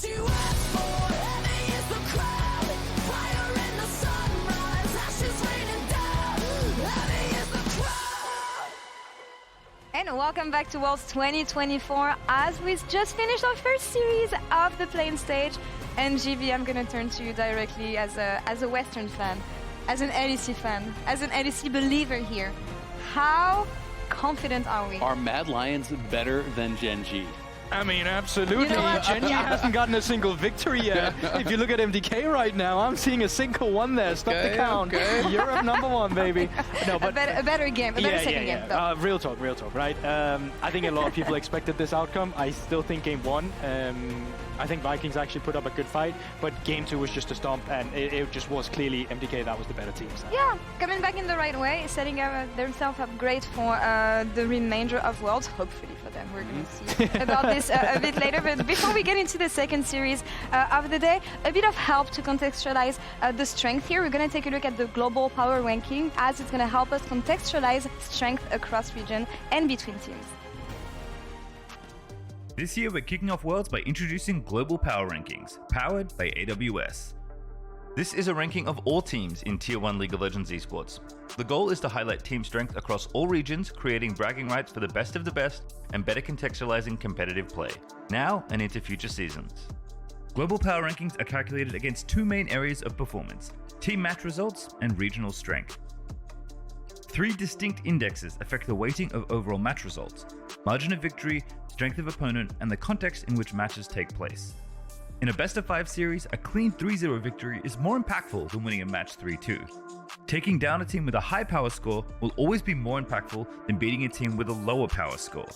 what you asked for. Heavy is the crowd, fire in the sunrise, ashes raining down. Heavy is the crowd. And welcome back to Worlds 2024 as we just finished our first series of the playing stage. And GB, I'm gonna turn to you directly as a Western fan, as an LEC fan, as an LEC believer here. How confident are we? Are Mad Lions better than JunJia? I mean, absolutely. You know what? JunJia hasn't gotten a single victory yet. If you look at MDK right now, I'm seeing a single one there. Stop the count. Europe #1, baby. No, but a better game, a better second game. Though. Real talk, right? I think a lot of people expected this outcome. I still think game 1, I think Vikings actually put up a good fight, but game 2 was just a stomp, and it just was clearly MDK that was the better team. So. Yeah, coming back in the right way, setting themselves up great for the remainder of Worlds, hopefully for them. We're going to see about this a bit later. But before we get into the second series of the day, a bit of help to contextualize the strength here. We're going to take a look at the global power ranking, as it's going to help us contextualize strength across region and between teams. This year we're kicking off Worlds by introducing Global Power Rankings, powered by AWS. This is a ranking of all teams in Tier 1 League of Legends esports. The goal is to highlight team strength across all regions, creating bragging rights for the best of the best, and better contextualizing competitive play, now and into future seasons. Global Power Rankings are calculated against two main areas of performance: team match results and regional strength. Three distinct indexes affect the weighting of overall match results: margin of victory, strength of opponent, and the context in which matches take place. In a best-of-5 series, a clean 3-0 victory is more impactful than winning a match 3-2. Taking down a team with a high power score will always be more impactful than beating a team with a lower power score.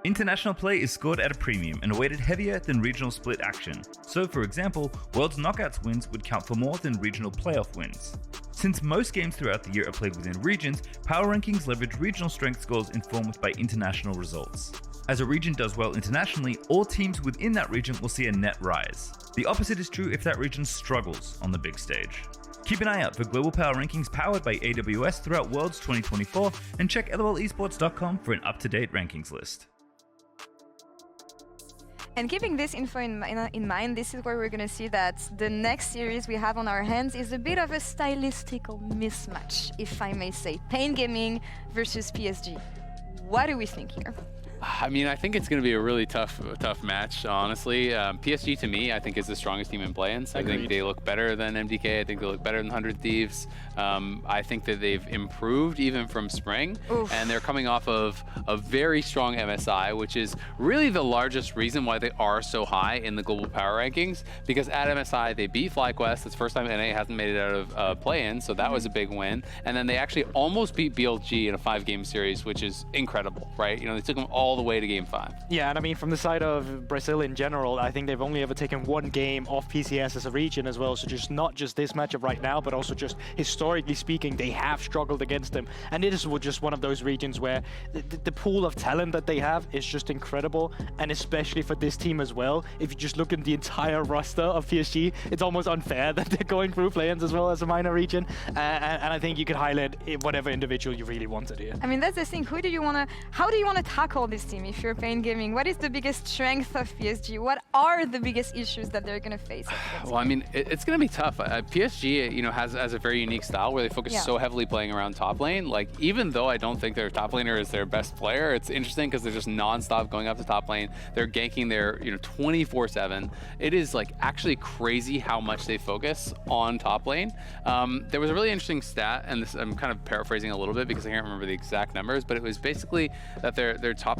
International play is scored at a premium and weighted heavier than regional split action. So, for example, Worlds Knockouts wins would count for more than regional playoff wins. Since most games throughout the year are played within regions, power rankings leverage regional strength scores informed by international results. As a region does well internationally, all teams within that region will see a net rise. The opposite is true if that region struggles on the big stage. Keep an eye out for Global Power Rankings powered by AWS throughout Worlds 2024, and check lolesports.com for an up-to-date rankings list. And keeping this info in mind, this is where we're going to see that the next series we have on our hands is a bit of a stylistical mismatch, if I may say. paiN Gaming versus PSG. What do we think here? I mean, I think it's going to be a really tough match, honestly. PSG, to me, I think is the strongest team in play-ins. I think they look better than MDK. I think they look better than 100 Thieves. I think that they've improved even from Spring. Oof. And they're coming off of a very strong MSI, which is really the largest reason why they are so high in the global power rankings. Because at MSI, they beat FlyQuest. It's the first time NA hasn't made it out of play-in, so that was a big win. And then they actually almost beat BLG in a 5-game series, which is incredible, right? You know, they took them all the way to game 5. Yeah, and I mean, from the side of Brazil in general, I think they've only ever taken one game off PCS as a region as well. So just not just this matchup right now, but also just historically speaking, they have struggled against them. And it is just one of those regions where the pool of talent that they have is just incredible. And especially for this team as well, if you just look at the entire roster of PSG, it's almost unfair that they're going through play-ins as well as a minor region. And I think you could highlight whatever individual you really wanted here. I mean, that's the thing. How do you want to tackle this team if you're paiN Gaming? What is the biggest strength of PSG? What are the biggest issues that they're going to face? Well, I mean, it's going to be tough. PSG, you know, has a very unique style where they focus so heavily playing around top lane. Like, even though I don't think their top laner is their best player, it's interesting because they're just non-stop going up to top lane. They're ganking their, 24/7. It is like actually crazy how much they focus on top lane. There was a really interesting stat, and this I'm kind of paraphrasing a little bit because I can't remember the exact numbers, but it was basically that their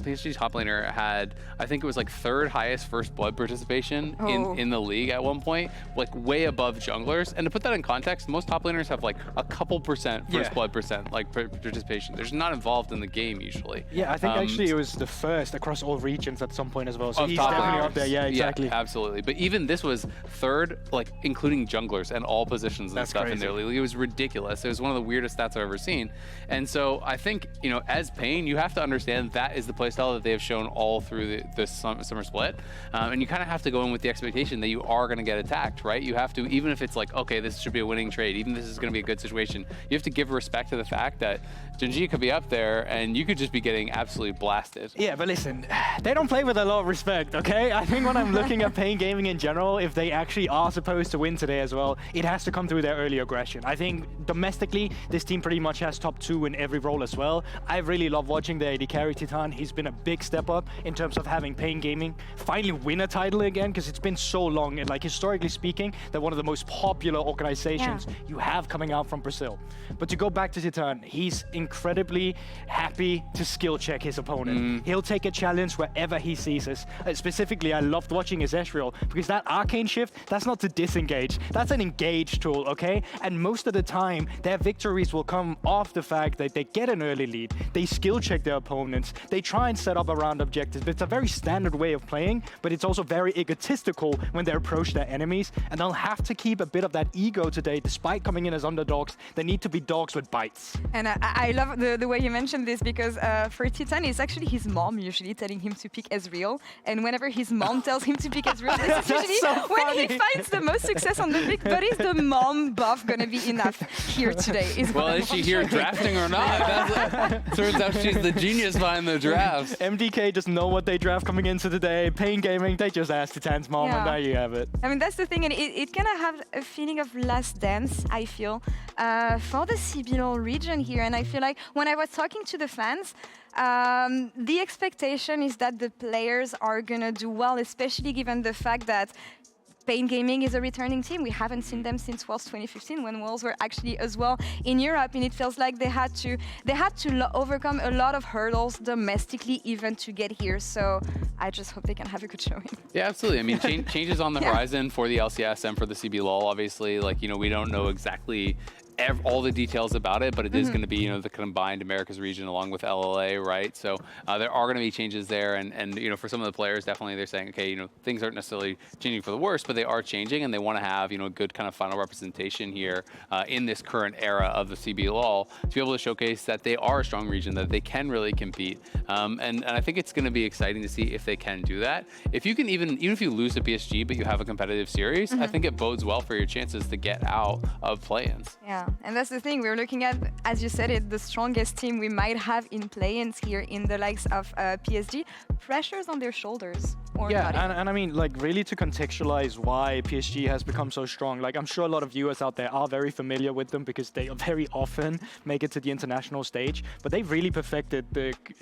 PSG top laner had, I think it was like 3rd highest first blood participation in the league at one point, like way above junglers. And to put that in context, most top laners have like a couple percent first blood like participation. They're just not involved in the game usually. Yeah, I think actually it was the first across all regions at some point as well. So he's top definitely laners. up there. Yeah, exactly. Yeah, absolutely. But even this was 3rd, like including junglers and all positions and stuff in their league. It was ridiculous. It was one of the weirdest stats I've ever seen. And so I think, as paiN, you have to understand that is the place style that they have shown all through this summer split. And you kind of have to go in with the expectation that you are going to get attacked, right? You have to, even if it's like, okay, this should be a winning trade, even if this is going to be a good situation, you have to give respect to the fact that JunJia could be up there and you could just be getting absolutely blasted. Yeah, but listen, they don't play with a lot of respect, okay? I think when I'm looking at paiN Gaming in general, if they actually are supposed to win today as well, it has to come through their early aggression. I think domestically, this team pretty much has top 2 in every role as well. I really love watching the AD carry Titan. He's been a big step up in terms of having paiN Gaming finally win a title again, because it's been so long, and like historically speaking, they're one of the most popular organizations you have coming out from Brazil. But to go back to Titan, he's incredibly happy to skill check his opponent. He'll take a challenge wherever he sees us. Specifically, I loved watching his Ezreal, because that arcane shift, that's not to disengage, that's an engage tool, okay? And most of the time, their victories will come off the fact that they get an early lead, they skill check their opponents, they try and set up around objectives. It's a very standard way of playing, but it's also very egotistical when they approach their enemies, and they'll have to keep a bit of that ego today, despite coming in as underdogs. They need to be dogs with bites. And I love the way you mentioned this, because for Titan, it's actually his mom usually telling him to pick Ezreal, and whenever his mom tells him to pick Ezreal, this is usually so when funny. he finds the most success on the pick. But is the mom buff gonna be enough here today? Well, is she here drafting or not? Turns out she's the genius behind the drafts. MDK just know what they draft coming into today. paiN Gaming, they just asked Titan's mom, and there you have it. I mean, that's the thing, and it kind of have a feeling of last dance, I feel, for the CBLOL region here. And I feel like when I was talking to the fans, the expectation is that the players are gonna do well, especially given the fact that paiN Gaming is a returning team. We haven't seen them since Worlds 2015, when Worlds were actually as well in Europe, and it feels like they had to overcome a lot of hurdles domestically even to get here. So I just hope they can have a good showing. Yeah, absolutely. I mean, changes on the horizon for the LCS and for the CBLOL. Obviously, like, you know, we don't know exactly all the details about it, but it is going to be, you know, the combined Americas region along with LLA, right? So there are going to be changes there, and you know, for some of the players, definitely they're saying, okay, you know, things aren't necessarily changing for the worse, but they are changing, and they want to have, you know, a good kind of final representation here in this current era of the CBLOL to be able to showcase that they are a strong region, that they can really compete, and I think it's going to be exciting to see if they can do that. If you can even if you lose to PSG, but you have a competitive series, I think it bodes well for your chances to get out of play-ins. Yeah. And that's the thing, we're looking at, as you said it, the strongest team we might have in play-ins here in the likes of PSG. Pressures on their shoulders. Or yeah, and I mean, like, really to contextualize why PSG has become so strong, like, I'm sure a lot of viewers out there are very familiar with them because they very often make it to the international stage, but they've really perfected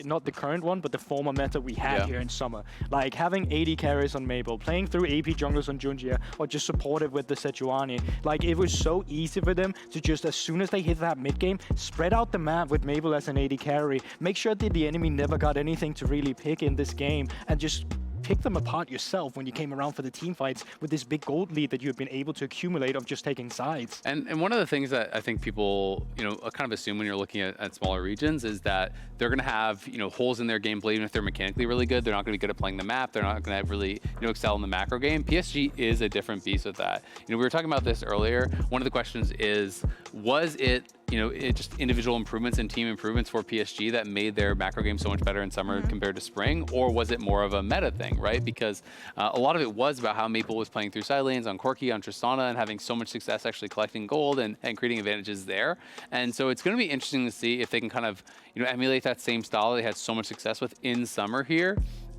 not the current one, but the former meta we had here in summer. Like, having 80 carries on Mabel, playing through AP junglers on JunJia, or just supportive with the Sejuani. Like, it was so easy for them to just, as soon as they hit that mid game, spread out the map with Mabel as an AD carry, make sure that the enemy never got anything to really pick in this game, and just pick them apart yourself when you came around for the team fights with this big gold lead that you've been able to accumulate of just taking sides. And one of the things that I think people, you know, kind of assume when you're looking at smaller regions is that they're going to have, you know, holes in their gameplay. Even if they're mechanically really good, they're not going to be good at playing the map. They're not going to really, you know, excel in the macro game. PSG is a different beast with that. You know, we were talking about this earlier. One of the questions is, was it, you know, just individual improvements and team improvements for PSG that made their macro game so much better in summer compared to spring, or was it more of a meta thing, right? Because a lot of it was about how Maple was playing through side lanes on Corki, on Tristana, and having so much success actually collecting gold and creating advantages there. And so it's going to be interesting to see if they can kind of, you know, emulate that same style they had so much success with in summer here,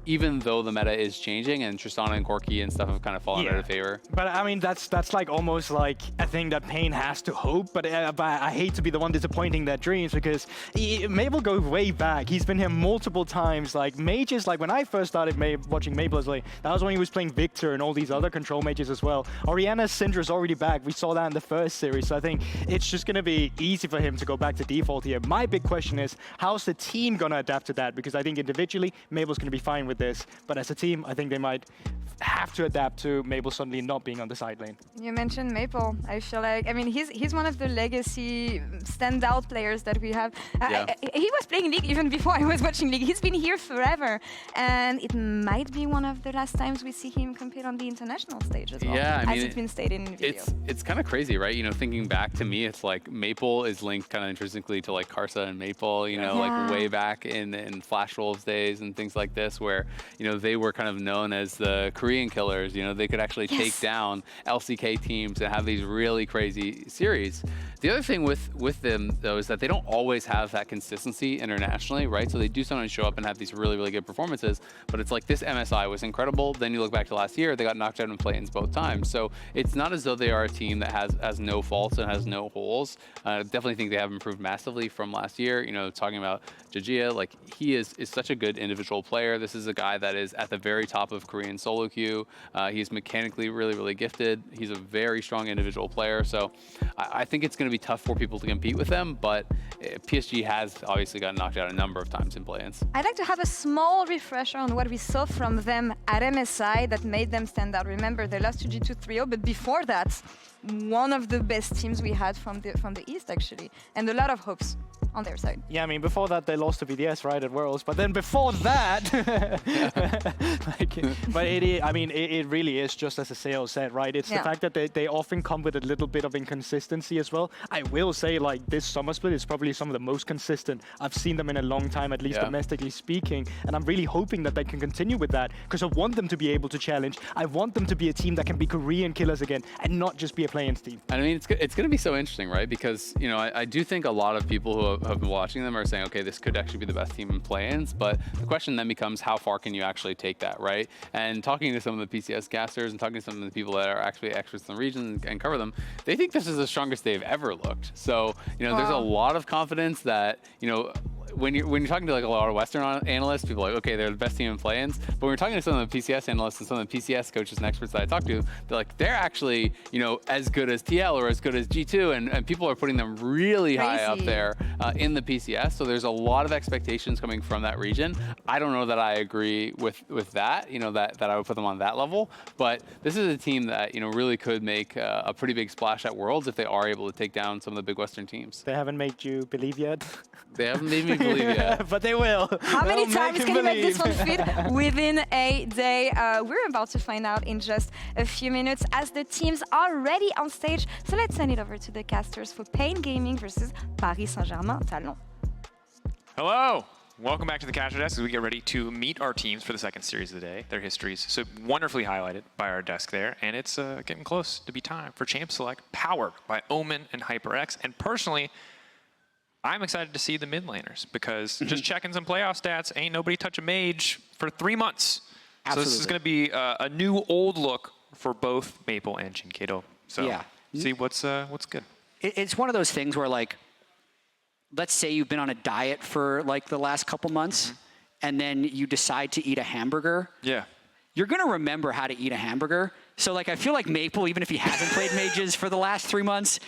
even though the meta is changing and Tristana and Corki and stuff have kind of fallen out of favor. But I mean, that's like almost like a thing that paiN has to hope, but I hate to be the one disappointing their dreams, because Mabel goes way back. He's been here multiple times. Like, mages, like when I first started watching Mabel, that was when he was playing Victor and all these other control mages as well. Orianna's Syndra's already back. We saw that in the first series, so I think it's just going to be easy for him to go back to default here. My big question is, how's the team going to adapt to that? Because I think individually, Mabel's going to be fine with this, but as a team, I think they might have to adapt to Maple suddenly not being on the side lane. You mentioned Maple. I feel like, I mean, he's one of the legacy standout players that we have. He was playing League even before I was watching League. He's been here forever, and it might be one of the last times we see him compete on the international stage as well. Yeah, I mean, as it's been stated in the video. It's kind of crazy, right? You know, thinking back to me, it's like Maple is linked kind of intrinsically to like Karsa and Maple, you know, like way back in Flash Wolves days and things like this, where, you know, they were kind of known as the Korean killers. You know, they could actually take down LCK teams and have these really crazy series. The other thing with them, though, is that they don't always have that consistency internationally, right? So they do sometimes show up and have these really, really good performances, but it's like this MSI was incredible. Then you look back to last year, they got knocked out in play-ins both times. So it's not as though they are a team that has no faults and has no holes. Definitely think they have improved massively from last year. You know, talking about JunJia, like he is such a good individual player. This is a guy that is at the very top of Korean solo queue. He's mechanically really, really gifted. He's a very strong individual player. So I think it's going to be tough for people to compete with them, but PSG has obviously gotten knocked out a number of times in play-ins. I'd like to have a small refresher on what we saw from them at MSI that made them stand out. Remember, they lost to G2 3-0, but before that, one of the best teams we had from the East, actually, and a lot of hopes on their side. Yeah, I mean, before that, they lost to BDS, right, at Worlds. But then before that, it really is just as Aseo said, right? It's the fact that they often come with a little bit of inconsistency as well. I will say, like, this summer split is probably some of the most consistent I've seen them in a long time, at least domestically speaking. And I'm really hoping that they can continue with that, because I want them to be able to challenge. I want them to be a team that can be Korean killers again and not just be a play-in team. I mean, it's going to be so interesting, right? Because, you know, I do think a lot of people who have been watching them are saying, okay, this could actually be the best team in play-ins, but the question then becomes, how far can you actually take that, right? And talking to some of the PCS casters and talking to some of the people that are actually experts in the region and cover them, they think this is the strongest they've ever looked. So, you know, there's a lot of confidence that, you know, when you're talking to like a lot of Western analysts, people are like, okay, they're the best team in play-ins. But when we're talking to some of the PCS analysts and some of the PCS coaches and experts that I talk to, they're like, they're actually, you know, as good as TL or as good as G2, and people are putting them really high up there in the PCS. So there's a lot of expectations coming from that region. I don't know that I agree with that, you know, that I would put them on that level. But this is a team that, you know, really could make a pretty big splash at Worlds if they are able to take down some of the big Western teams. They haven't made you believe yet. They haven't made me believe yet. But they will. How many times can you make this one fit within a day? We're about to find out in just a few minutes as the teams are ready on stage. So let's send it over to the casters for paiN Gaming versus Paris Saint-Germain Talon. Hello. Welcome back to the Caster Desk as we get ready to meet our teams for the second series of the day. Their histories so wonderfully highlighted by our desk there, and it's getting close to be time for Champ Select, powered by Omen and HyperX. And personally, I'm excited to see the mid laners because just checking some playoff stats, ain't nobody touch a mage for 3 months. Absolutely. So this is going to be a new old look for both Maple and JunJia. So see what's good. It's one of those things where, like, let's say you've been on a diet for like the last couple months and then you decide to eat a hamburger. Yeah. You're going to remember how to eat a hamburger. So like, I feel like Maple, even if he hasn't played mages for the last 3 months,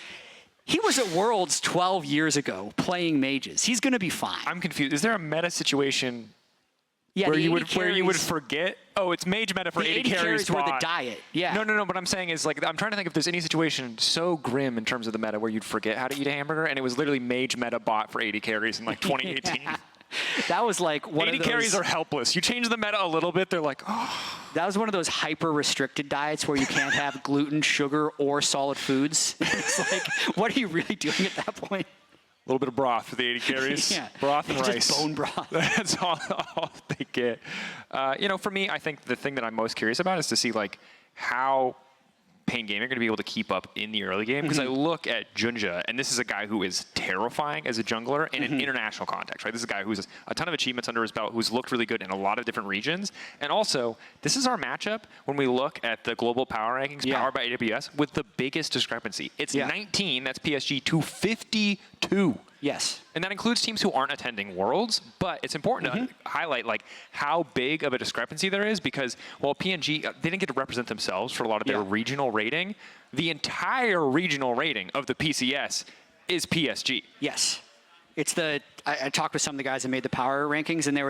he was at Worlds 12 years ago playing mages. He's going to be fine. I'm confused. Is there a meta situation where you would forget? Oh, it's mage meta for 80 carries were the diet. Yeah. No. What I'm saying is, like, I'm trying to think if there's any situation so grim in terms of the meta where you'd forget how to eat a hamburger, and it was literally mage meta bot for 80 carries in like 2018. That was like one of those... 80 carries are helpless. You change the meta a little bit, they're like, oh. That was one of those hyper-restricted diets where you can't have gluten, sugar, or solid foods. It's like, what are you really doing at that point? A little bit of broth for the 80 carries. Yeah. Broth and rice. Just bone broth. That's all they get. You know, for me, I think the thing that I'm most curious about is to see, like, how paiN Gaming are going to be able to keep up in the early game. Because I look at JunJia, and this is a guy who is terrifying as a jungler in an international context, right? This is a guy who has a ton of achievements under his belt, who's looked really good in a lot of different regions. And also, this is our matchup when we look at the global power rankings powered by AWS with the biggest discrepancy. It's 19, that's PSG, to 52. Yes. And that includes teams who aren't attending Worlds, but it's important to highlight like how big of a discrepancy there is because while PNG, they didn't get to represent themselves for a lot of their regional rating, the entire regional rating of the PCS is PSG. Yes. It's the, I talked with some of the guys that made the power rankings, and there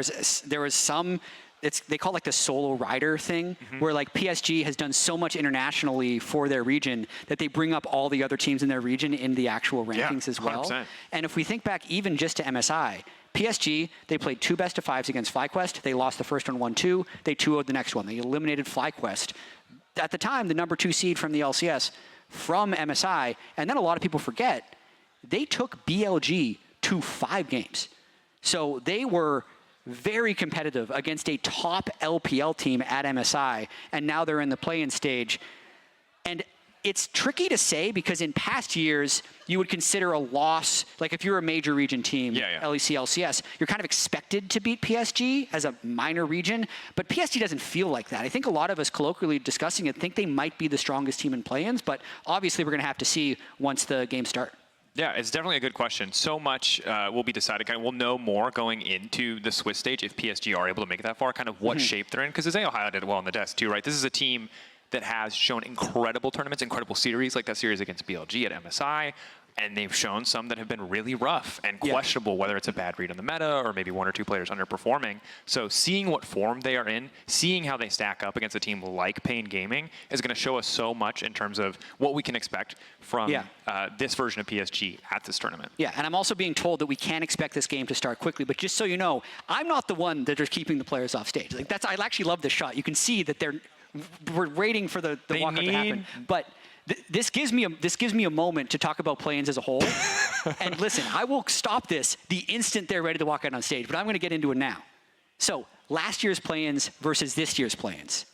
was some they call it like the solo rider thing, where like PSG has done so much internationally for their region that they bring up all the other teams in their region in the actual rankings as well. 100%. And if we think back even just to MSI, PSG, they played 2 best-of-5s against FlyQuest. They lost the first one 1-2. They 2-0'd the next one. They eliminated FlyQuest. At the time, the number 2 seed from the LCS from MSI. And then a lot of people forget, they took BLG to 5 games. So they were very competitive against a top LPL team at MSI, and now they're in the play-in stage. And it's tricky to say because in past years, you would consider a loss, like if you're a major region team, LEC, LCS, you're kind of expected to beat PSG as a minor region, but PSG doesn't feel like that. I think a lot of us colloquially discussing it think they might be the strongest team in play-ins, but obviously we're going to have to see once the games start. Yeah, it's definitely a good question. So much will be decided. Kind of, we'll know more going into the Swiss stage if PSG are able to make it that far, kind of what shape they're in. Because Azhi highlighted it well on the desk too, right? This is a team that has shown incredible tournaments, incredible series, like that series against BLG at MSI. And they've shown some that have been really rough and questionable, whether it's a bad read on the meta or maybe 1 or 2 players underperforming. So seeing what form they are in, seeing how they stack up against a team like paiN Gaming is going to show us so much in terms of what we can expect from this version of PSG at this tournament. Yeah, and I'm also being told that we can't expect this game to start quickly. But just so you know, I'm not the one that is keeping the players off stage. Like I actually love this shot. You can see that we're waiting for the walkout to happen. But this gives me a moment to talk about play-ins as a whole. And listen, I will stop this the instant they're ready to walk out on stage, but I'm going to get into it now. So last year's play-ins versus this year's play-ins.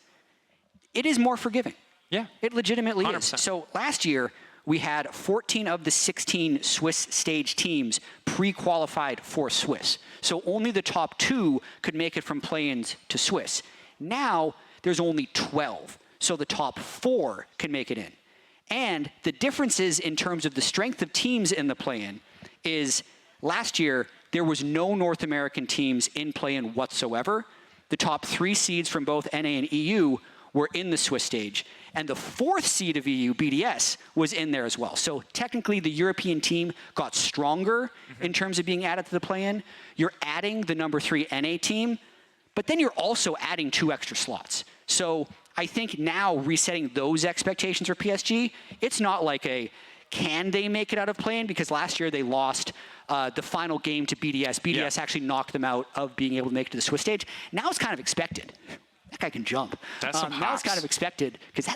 It is more forgiving. Yeah. It legitimately 100%. is. So last year, we had 14 of the 16 Swiss stage teams pre-qualified for Swiss. So only the top 2 could make it from play-ins to Swiss. Now, there's only 12. So the top 4 can make it in. And the differences in terms of the strength of teams in the play-in is last year, there was no North American teams in play-in whatsoever. The top 3 seeds from both NA and EU were in the Swiss stage. And the 4th seed of EU, BDS, was in there as well. So technically, the European team got stronger in terms of being added to the play-in. You're adding the number 3 NA team, but then you're also adding 2 extra slots. So I think now resetting those expectations for PSG, it's not like can they make it out of play-in? Because last year they lost the final game to BDS. BDS actually knocked them out of being able to make it to the Swiss stage. Now it's kind of expected. That guy can jump. That's some now it's kind of expected because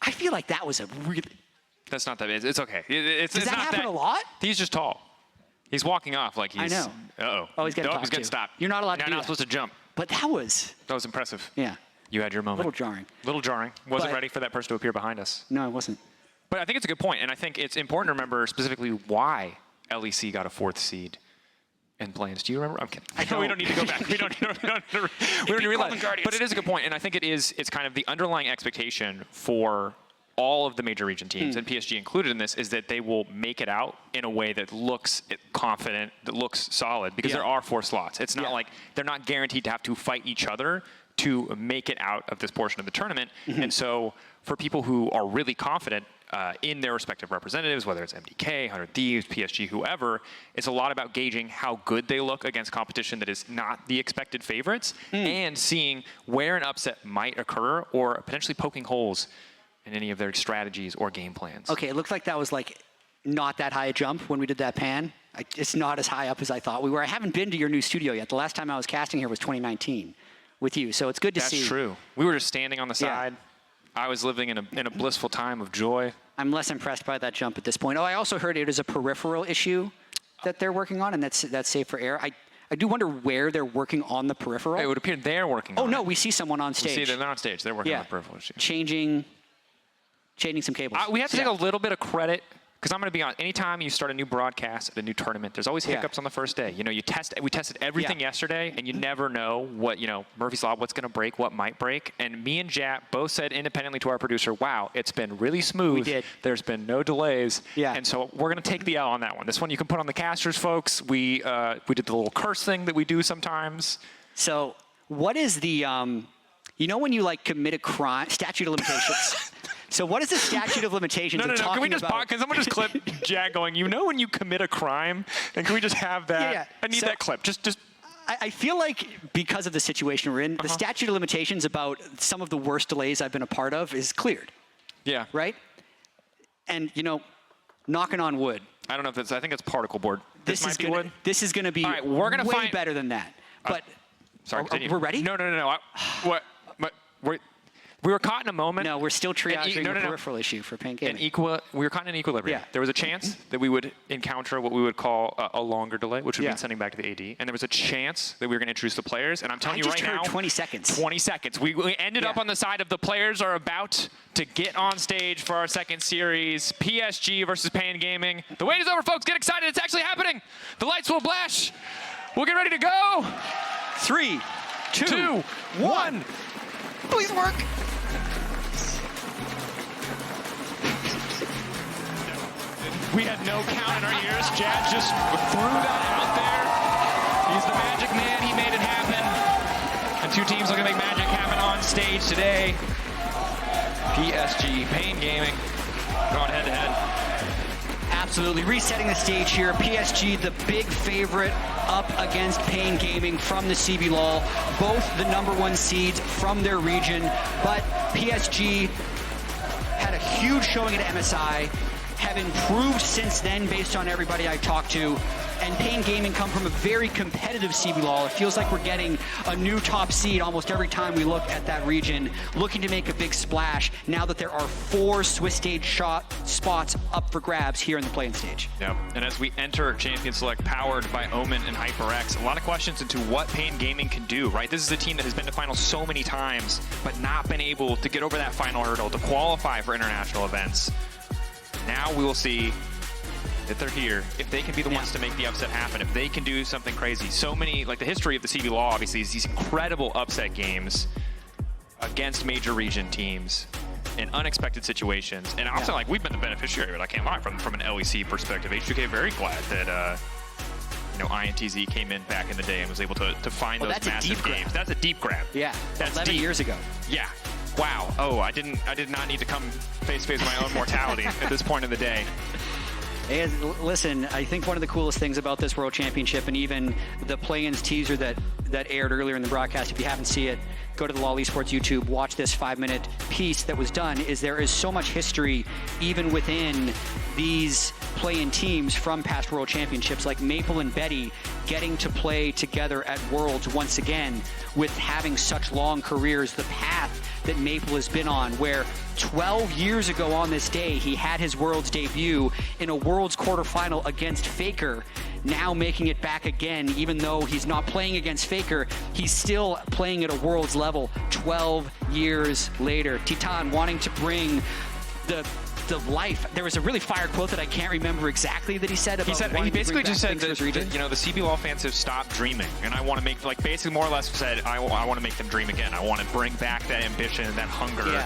I feel like that was a really... That's not that big. It's okay. Does that happen a lot? He's just tall. He's walking off like he's... I know. Uh-oh. Oh, he's getting getting stopped. You're not allowed to do You're not that. supposed to jump. But that was impressive. Yeah. You had your moment. A little jarring. Little jarring. Wasn't But- ready for that person to appear behind us. No, it wasn't. But I think it's a good point, and I think it's important to remember specifically why LEC got a 4th seed in play-ins. Do you remember? I'm kidding. don't. We don't need to go back. We don't need to realize. But it is a good point, and I think it's kind of the underlying expectation for all of the major region teams, and PSG included in this, is that they will make it out in a way that looks confident, that looks solid, because there are 4 slots. It's not like they're not guaranteed to have to fight each other to make it out of this portion of the tournament. And so for people who are really confident in their respective representatives, whether it's MDK, 100 Thieves, PSG, whoever, it's a lot about gauging how good they look against competition that is not the expected favorites, and seeing where an upset might occur or potentially poking holes in any of their strategies or game plans. Okay, it looked like that was like not that high a jump when we did that pan. It's not as high up as I thought we were. I haven't been to your new studio yet. The last time I was casting here was 2019 with you, so it's good to see. That's true. We were just standing on the side. I was living in a blissful time of joy. I'm less impressed by that jump at this point. Oh, I also heard it is a peripheral issue that they're working on, and that's safe for air. I do wonder where they're working on the peripheral. It would appear they're working on it. Oh, no, we see someone on stage. We see they're on stage. They're working on the peripheral issue. Changing some cables. We have to take a little bit of credit, because I'm going to be honest, anytime you start a new broadcast at a new tournament, there's always hiccups on the first day. You know, we tested everything yesterday, and you never know what, Murphy's Law, what's going to break, what might break. And me and Jap both said independently to our producer, wow, it's been really smooth. We did. There's been no delays. Yeah. And so we're going to take the L on that one. This one you can put on the casters, folks. We did the little curse thing that we do sometimes. So what is the, when you commit a crime, statute of limitations? So what is the statute of limitations of talking Can we just about? Can someone just clip Jack going, when you commit a crime? And can we just have that? Yeah. I need that clip. Just I feel like because of the situation we're in, the statute of limitations about some of the worst delays I've been a part of is cleared. Yeah. Right? And, you know, knocking on wood. I don't know if it's, I think it's particle board. This might be wood. This is going to be All right, we're gonna way find better than that. But sorry, continue. we're ready? No. What? But we were caught in a moment. No, we're still triaging no. a peripheral issue for paiN Gaming. We were caught in equilibrium. Yeah. There was a chance that we would encounter what we would call a longer delay, which would mean sending back to the AD. And there was a chance that we were going to introduce the players. And I'm telling you right now, 20 seconds. 20 seconds. We ended up on the side of the players are about to get on stage for our second series. PSG versus paiN Gaming. The wait is over, folks. Get excited. It's actually happening. The lights will flash. We'll get ready to go. 3, 2, 1. Please work. We had no count in our ears. Jazz just threw that out there. He's the magic man. He made it happen. And two teams are going to make magic happen on stage today. PSG, paiN Gaming, going head-to-head. Absolutely. Resetting the stage here. PSG, the big favorite, up against paiN Gaming from the CBLOL. Both the #1 seeds from their region. But PSG had a huge showing at MSI. Have improved since then based on everybody I talked to. And paiN Gaming come from a very competitive CBLOL. It feels like we're getting a new top seed almost every time we look at that region, looking to make a big splash now that there are 4 Swiss stage spots up for grabs here in the playing stage. Yep. And as we enter Champion Select powered by Omen and HyperX, a lot of questions into what paiN Gaming can do, right? This is a team that has been to finals so many times, but not been able to get over that final hurdle to qualify for international events. Now we will see if they're here, if they can be the ones to make the upset happen, if they can do something crazy. So many, like the history of the CBLOL obviously is these incredible upset games against major region teams in unexpected situations. And also, like, we've been the beneficiary of it, I can't lie, from an LEC perspective. H2K very glad that, you know, INTZ came in back in the day and was able to find those massive games. That's a deep grab. Yeah, that's 11 years ago. Yeah. Wow. Oh, I did not need to come face-to-face with my own mortality at this point of the day. And listen, I think one of the coolest things about this World Championship and even the play-ins teaser that aired earlier in the broadcast, if you haven't seen it, go to the LOL Esports YouTube, watch this 5-minute piece that was done, is there is so much history even within these play-in teams from past World Championships, like Maple and Betty getting to play together at Worlds once again with having such long careers, the path that Maple has been on, where 12 years ago on this day, he had his Worlds debut in a Worlds quarterfinal against FLICKR, now making it back again, even though he's not playing against FLICKR, he's still playing at a Worlds level 12 years later. Titan wanting to bring the life. There was a really fire quote that I can't remember exactly that he said about he basically just said that, region. you know, the CBLOL fans have stopped dreaming, and I want to make, like, basically more or less said, I want to make them dream again. I want to bring back that ambition, that hunger,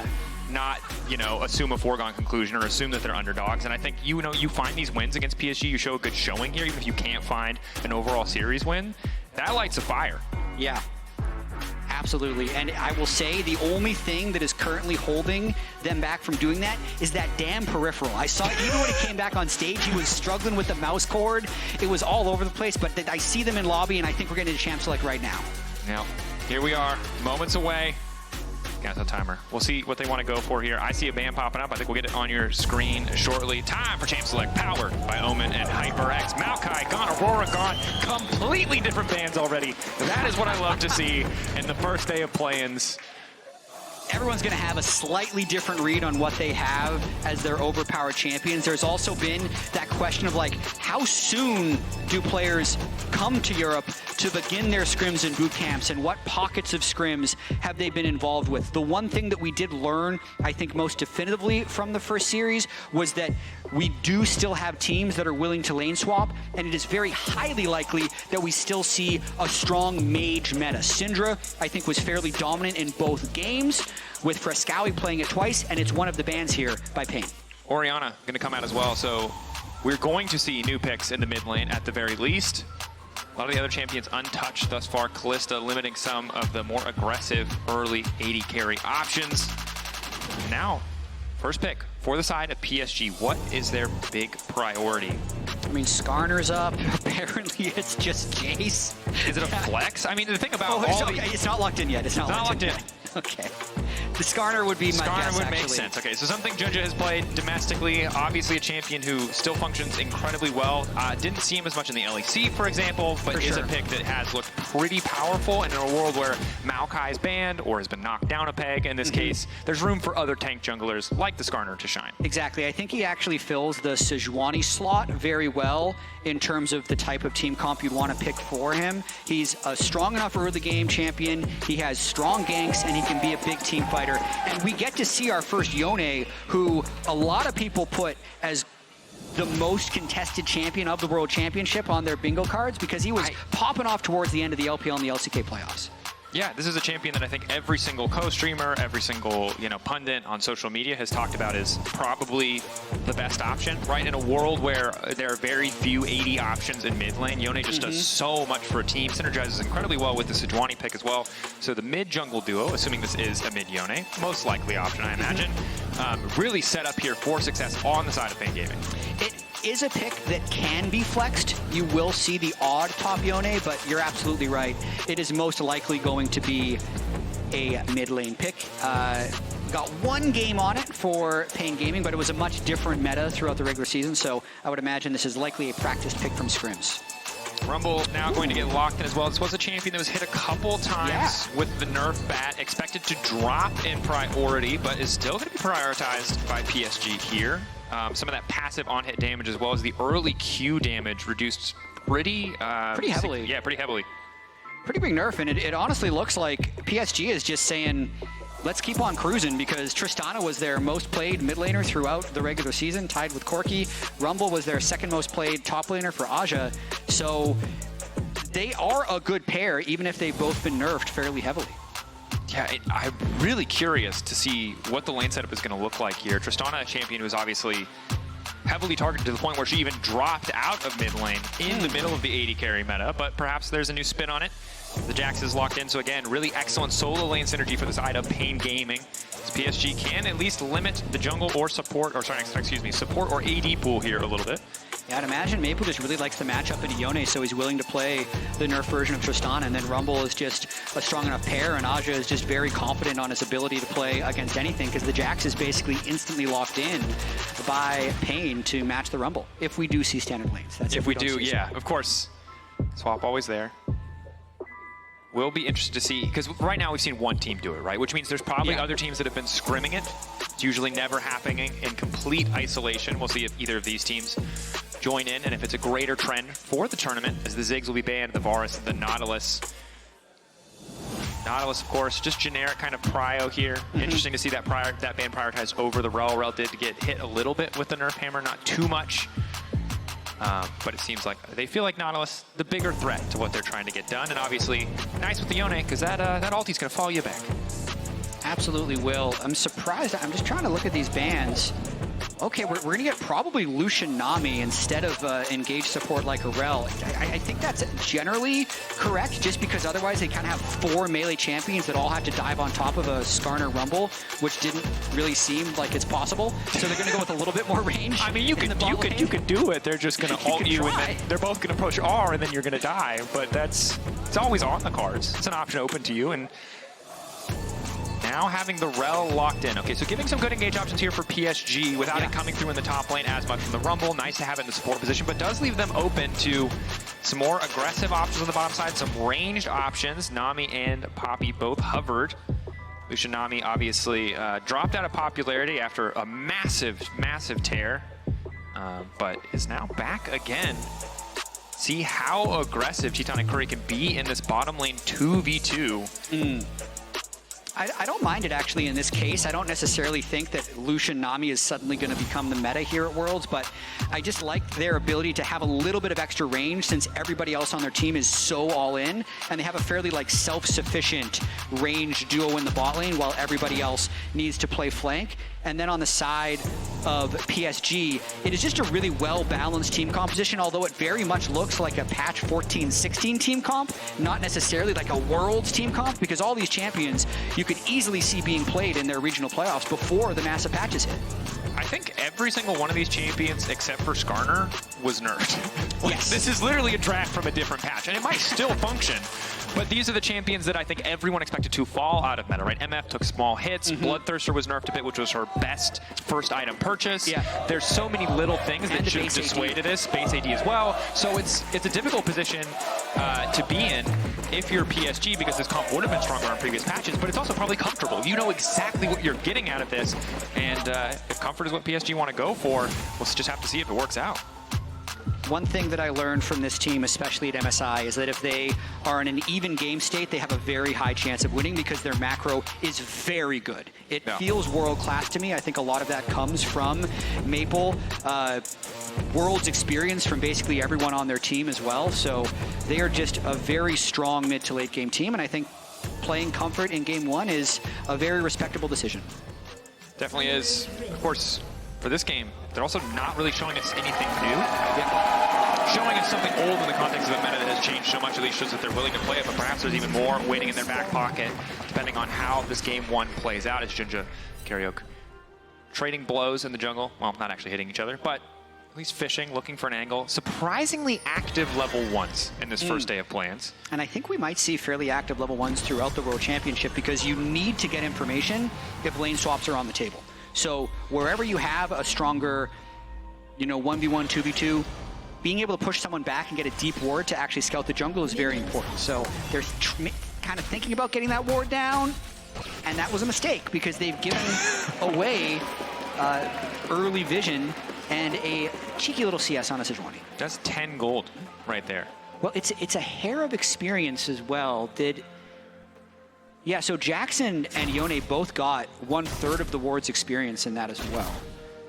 not, you know, assume a foregone conclusion or assume that they're underdogs. And I think, you know, you find these wins against PSG, you show a good showing here, even if you can't find an overall series win, that lights a fire. Yeah. Absolutely, and I will say the only thing that is currently holding them back from doing that is that damn peripheral. I saw even when he came back on stage, he was struggling with the mouse cord. It was all over the place, but I see them in lobby, and I think we're getting to Champ Select right now. Now, here we are, moments away. Got the timer. We'll see what they want to go for here. I see a band popping up. I think we'll get it on your screen shortly. Time for Champ Select, powered by Omen and HyperX. Maokai gone, Aurora gone. Completely different bands already. That is what I love to see in the first day of play-ins. Everyone's going to have a slightly different read on what they have as their overpowered champions. There's also been that question of, like, how soon do players come to Europe to begin their scrims and boot camps, and what pockets of scrims have they been involved with? The one thing that we did learn, I think most definitively from the first series, was that we do still have teams that are willing to lane swap, and it is very highly likely that we still see a strong mage meta. Syndra, I think, was fairly dominant in both games, with Frescowi playing it twice, and it's one of the bans here by paiN. Orianna going to come out as well, so we're going to see new picks in the mid lane at the very least. A lot of the other champions untouched thus far. Kalista limiting some of the more aggressive early AD carry options. Now, First pick for the side of PSG. What is their big priority? I mean, Skarner's up. Apparently, it's just Jace. Is it a flex? I mean, the thing about it's not locked in yet. It's not locked in yet. Okay. The Skarner would be my guess, would make sense. Okay, so something JunJia has played domestically. Obviously a champion who still functions incredibly well. Didn't see him as much in the LEC, for example, but is a pick that has looked pretty powerful. And in a world where Maokai is banned or has been knocked down a peg, in this case, there's room for other tank junglers like the Skarner to shine. Exactly. I think he actually fills the Sejuani slot very well in terms of the type of team comp you'd want to pick for him. He's a strong enough early game champion. He has strong ganks, and he can be a big team fighter. And we get to see our first Yone, who a lot of people put as the most contested champion of the World Championship on their bingo cards because he was popping off towards the end of the LPL and the LCK playoffs. Yeah, this is a champion that I think every single co-streamer, every single pundit on social media has talked about as probably the best option, right? In a world where there are very few 80 options in mid lane, Yone just does so much for a team, synergizes incredibly well with the Sejuani pick as well. So the mid jungle duo, assuming this is a mid Yone, most likely option I imagine, really set up here for success on the side of paiN Gaming. It is a pick that can be flexed. You will see the odd top Yone, but you're absolutely right. It is most likely going to be a mid lane pick. Got one game on it for paiN Gaming, but it was a much different meta throughout the regular season, so I would imagine this is likely a practice pick from scrims. Rumble now going to get locked in as well. This was a champion that was hit a couple times with the nerf bat, expected to drop in priority, but is still going to be prioritized by PSG here. Some of that passive on-hit damage as well as the early Q damage reduced pretty heavily. Yeah, pretty heavily. Pretty big nerf, and it honestly looks like PSG is just saying, let's keep on cruising, because Tristana was their most played mid laner throughout the regular season, tied with Corki. Rumble was their second most played top laner for Azhi. So they are a good pair, even if they've both been nerfed fairly heavily. Yeah, I'm really curious to see what the lane setup is going to look like here. Tristana, a champion who was obviously heavily targeted to the point where she even dropped out of mid lane in the middle of the 80 carry meta, but perhaps there's a new spin on it. The Jax is locked in, so again, really excellent solo lane synergy for the side of paiN Gaming. As PSG can at least limit the jungle or support, or sorry, excuse me, support or AD pool here a little bit. Yeah, I'd imagine Maple just really likes the matchup into Yone, so he's willing to play the nerf version of Tristana, and then Rumble is just a strong enough pair, and Azhi is just very confident on his ability to play against anything, because the Jax is basically instantly locked in by paiN to match the Rumble, if we do see standard lanes. That's if we do, yeah, of course. Swap always there. We'll be interested to see, because right now we've seen one team do it, right? Which means there's probably other teams that have been scrimming it. It's usually never happening in complete isolation. We'll see if either of these teams join in, and if it's a greater trend for the tournament, as the Ziggs will be banned, the Varus, the Nautilus. Nautilus, of course, just generic kind of prio here. Interesting to see that ban prioritized over the Rell. Rell did get hit a little bit with the nerf hammer, not too much. But it seems like they feel like Nautilus the bigger threat to what they're trying to get done, and obviously nice with the Yone, because that ulti's gonna follow you back. Absolutely will. I'm surprised. I'm just trying to look at these bans. Okay, we're going to get probably Lucian Nami instead of engaged support like a Rell. I think that's generally correct, just because otherwise they kind of have 4 melee champions that all have to dive on top of a Skarner Rumble, which didn't really seem like it's possible. So they're going to go with a little bit more range. I mean, you could do it. They're just going to ult you, and then they're both going to push R, and then you're going to die. But it's always on the cards. It's an option open to you, and now having the Rell locked in. Okay, so giving some good engage options here for PSG without it coming through in the top lane as much from the Rumble. Nice to have it in the support position, but does leave them open to some more aggressive options on the bottom side, some ranged options. Nami and Poppy both hovered. Lucian Nami obviously dropped out of popularity after a massive, massive tear, but is now back again. See how aggressive Titan and Kuri can be in this bottom lane 2v2. I don't mind it, actually, in this case. I don't necessarily think that Lucian Nami is suddenly going to become the meta here at Worlds, but I just like their ability to have a little bit of extra range, since everybody else on their team is so all in, and they have a fairly self-sufficient range duo in the bot lane while everybody else needs to play flank. And then on the side, of PSG. It is just a really well-balanced team composition, although it very much looks like a patch 14-16 team comp, not necessarily like a Worlds team comp, because all these champions you could easily see being played in their regional playoffs before the massive patches hit. I think every single one of these champions, except for Skarner, was nerfed. Yes. This is literally a draft from a different patch, and it might still function. But these are the champions that I think everyone expected to fall out of meta, right? MF took small hits. Bloodthirster was nerfed a bit, which was her best first item purchase. Yeah. There's so many little things And that the should have base dissuaded this. Base AD as well. So it's a difficult position to be in if you're PSG, because this comp would have been stronger on previous patches, but it's also probably comfortable. You know exactly what you're getting out of this, and if comfort is what PSG want to go for, we'll just have to see if it works out. One thing that I learned from this team, especially at MSI, is that if they are in an even game state, they have a very high chance of winning because their macro is very good. It feels world-class to me. I think a lot of that comes from Maple, World's experience from basically everyone on their team as well. So they are just a very strong mid to late game team, and I think playing comfort in game one is a very respectable decision. Definitely is. Of course, for this game, they're also not really showing us anything new. Showing us something old in the context of a meta that has changed so much, at least shows that they're willing to play it, but perhaps there's even more waiting in their back pocket, depending on how this game one plays out as JunJia, CarioK trading blows in the jungle. Well, not actually hitting each other, but at least fishing, looking for an angle. Surprisingly active level ones in this first day of plans. And I think we might see fairly active level ones throughout the World Championship, because you need to get information if lane swaps are on the table. So wherever you have a stronger, 1v1, 2v2, being able to push someone back and get a deep ward to actually scout the jungle is very important. So they're kind of thinking about getting that ward down, and that was a mistake because they've given away early vision and a cheeky little CS on a Sejuani. That's 10 gold right there. Well, it's a hair of experience as well. So Jackson and Yone both got 1/3 of the ward's experience in that as well,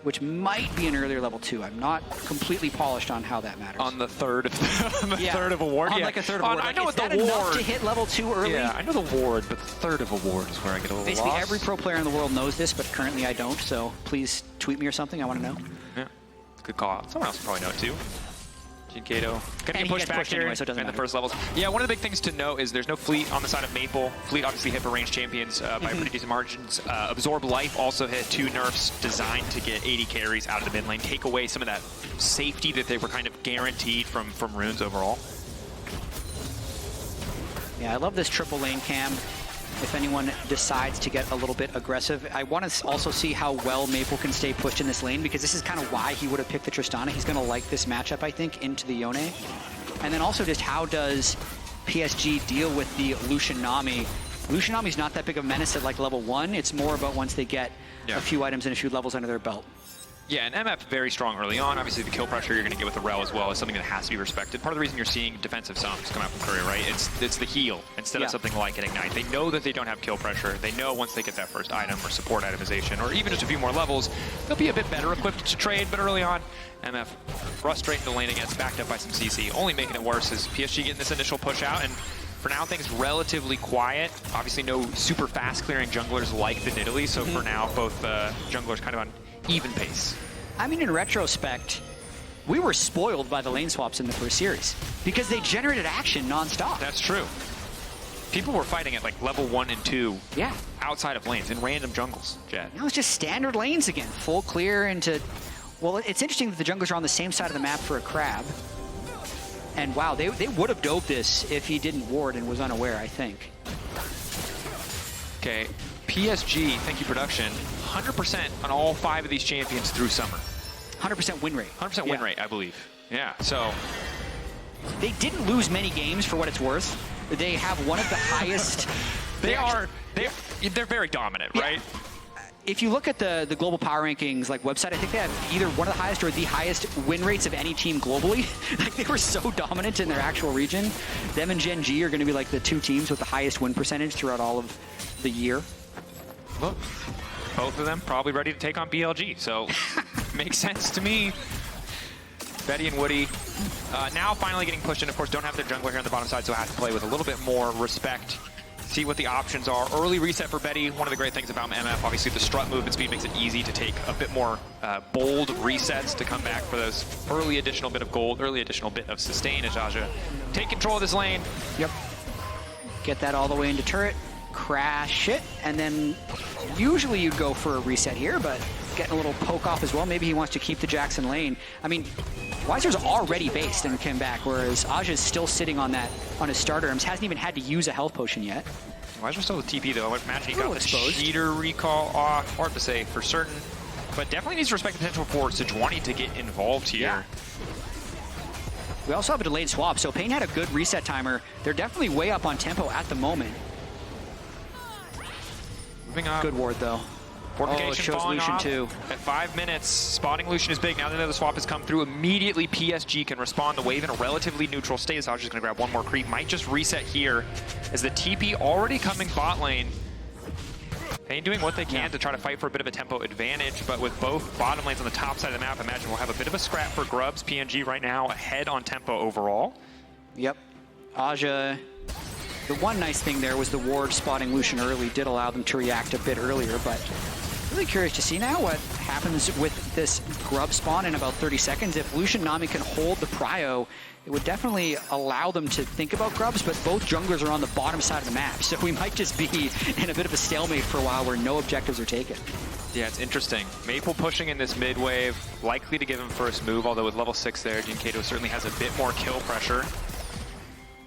which might be an earlier level 2. I'm not completely polished on how that matters. On the third of third of a ward? On like a third of a ward. I know is what the that enough ward to hit level 2 early? Yeah, I know the ward, but the third of a ward is where I get a little Basically, lost. every pro player in the world knows this, but currently I don't, so please tweet me or something. I want to know. Yeah, good call out. Someone else will probably know it too. dyNquedo. Gonna And get he pushed gets back pushed here anyway, so it doesn't in the matter. first levels. Yeah, one of the big things to note is there's no Fleet on the side of Maple. Fleet obviously hit for range champions by pretty decent margins. Absorb Life also hit 2 nerfs designed to get 80 carries out of the mid lane, take away some of that safety that they were kind of guaranteed from runes overall. Yeah, I love this triple lane cam. If anyone decides to get a little bit aggressive, I want to also see how well Maple can stay pushed in this lane, because this is kind of why he would have picked the Tristana. He's going to like this matchup, I think, into the Yone. And then also just how does PSG deal with the Lucian Nami? Lucian Nami's not that big of a menace at like level 1. It's more about once they get a few items and a few levels under their belt. Yeah, and MF very strong early on. Obviously, the kill pressure you're going to get with the Rell as well is something that has to be respected. Part of the reason you're seeing defensive sums come out from Kuri, right? It's the heal instead of something like an Ignite. They know that they don't have kill pressure. They know once they get that first item or support itemization, or even just a few more levels, they'll be a bit better equipped to trade. But early on, MF frustrating the lane against, backed up by some CC. Only making it worse is PSG getting this initial push out, and for now, things relatively quiet. Obviously, no super fast clearing junglers like the Nidalee, so for now, both junglers kind of on even pace. I mean, in retrospect, we were spoiled by the lane swaps in the first series because they generated action nonstop. That's true. People were fighting at like level 1 and 2 outside of lanes in random jungles, Jed. Now it's just standard lanes again. Full clear into... Well, it's interesting that the junglers are on the same side of the map for a crab. And wow, they would have doped this if he didn't ward and was unaware, I think. Okay, PSG, thank you production, 100% on all 5 of these champions through summer. 100% win rate. 100% win rate, I believe. Yeah, so... They didn't lose many games for what it's worth. They have one of the highest... They're very dominant, right? If you look at the global power rankings like website, I think they have either one of the highest or the highest win rates of any team globally. Like, they were so dominant in their actual region. Them and JunJia are going to be like the 2 teams with the highest win percentage throughout all of the year. Look, both of them probably ready to take on BLG, so makes sense to me. Betty and Woody now finally getting pushed in. Of course, don't have their jungler here on the bottom side, so have to play with a little bit more respect. see what the options are. Early reset for Betty. One of the great things about MF, obviously the strut movement speed makes it easy to take a bit more bold resets to come back for those early additional bit of gold, early additional bit of sustain as Azhi take control of this lane. Yep. Get that all the way into turret, crash it, and then usually you'd go for a reset here, but getting a little poke off as well. Maybe he wants to keep the Jackson lane. I mean, Wizer's already based and came back, whereas Azhi is still sitting on that on his starter arms. Hasn't even had to use a health potion yet. Wizer's still with TP though. I would imagine he got the exposed. cheater recall off. Hard to say for certain, but definitely needs to respect the potential for Sejuani to get involved here. Yeah. We also have a delayed swap, so paiN had a good reset timer. They're definitely way up on tempo at the moment. Moving up. Good ward though. Fortification shows falling Lucian off too. At 5 minutes. Spotting Lucian is big. Now that the swap has come through, immediately PSG can respond. The wave in a relatively neutral state. Azhi's just going to grab one more creep. Might just reset here as the TP already coming bot lane. paiN doing what they can to try to fight for a bit of a tempo advantage, but with both bottom lanes on the top side of the map, I imagine we'll have a bit of a scrap for grubs. PNG right now ahead on tempo overall. Yep. Azhi, the one nice thing there was the ward spotting Lucian early did allow them to react a bit earlier, but really curious to see now what happens with this grub spawn in about 30 seconds. If Lucian Nami can hold the prio, it would definitely allow them to think about grubs, but both junglers are on the bottom side of the map, so we might just be in a bit of a stalemate for a while where no objectives are taken. Yeah, it's interesting. Maple pushing in this mid wave, likely to give him first move, although with level 6 there, dyNquedo certainly has a bit more kill pressure.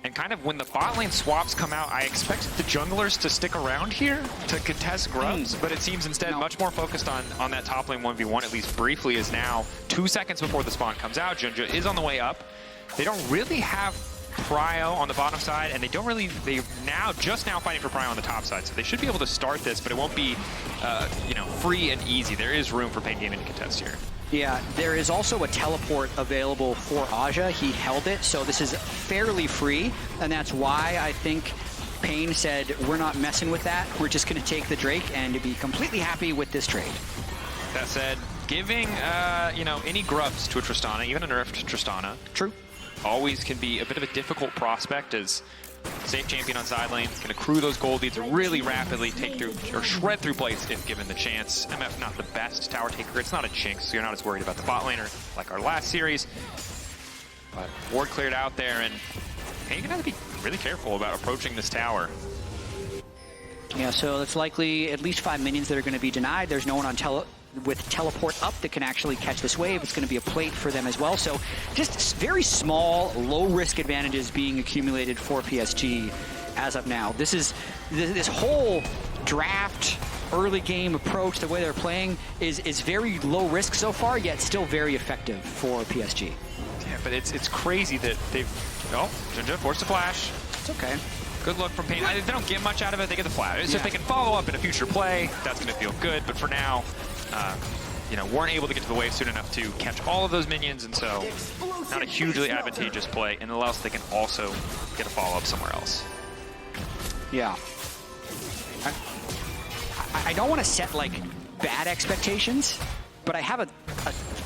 And kind of when the bot lane swaps come out, I expect the junglers to stick around here to contest grubs, but it seems instead much more focused on that top lane 1v1, at least briefly, is now 2 seconds before the spawn comes out. JunJia is on the way up. They don't really have prio on the bottom side, and they're just now fighting for prio on the top side, so they should be able to start this, but it won't be, free and easy. There is room for paiN Gaming to contest here. Yeah, there is also a teleport available for Azhi. He held it, so this is fairly free, and that's why I think paiN said, we're not messing with that. We're just going to take the Drake and be completely happy with this trade. That said, giving, any grubs to a Tristana, even a nerfed Tristana, True. always can be a bit of a difficult prospect as safe champion on side lane, can accrue those gold leads really rapidly, take through or shred through plates if given the chance. MF not the best tower taker. It's not a Jinx, so you're not as worried about the bot laner like our last series. But ward cleared out there, and you're gonna have to be really careful about approaching this tower. Yeah, so it's likely at least 5 minions that are going to be denied. There's no one on with teleport up that can actually catch this wave. It's going to be a plate for them as well. So just very small, low-risk advantages being accumulated for PSG as of now. This whole draft, early game approach, the way they're playing is very low risk so far, yet still very effective for PSG. Yeah, but it's crazy that they've... Oh, JunJia forced a flash. It's okay. Good look from paiN. They don't get much out of it. They get the flash. So if they can follow up in a future play, that's going to feel good. But for now, weren't able to get to the wave soon enough to catch all of those minions, and so not a hugely advantageous play. And else they can also get a follow-up somewhere else. Yeah. I don't want to set, bad expectations, but I have a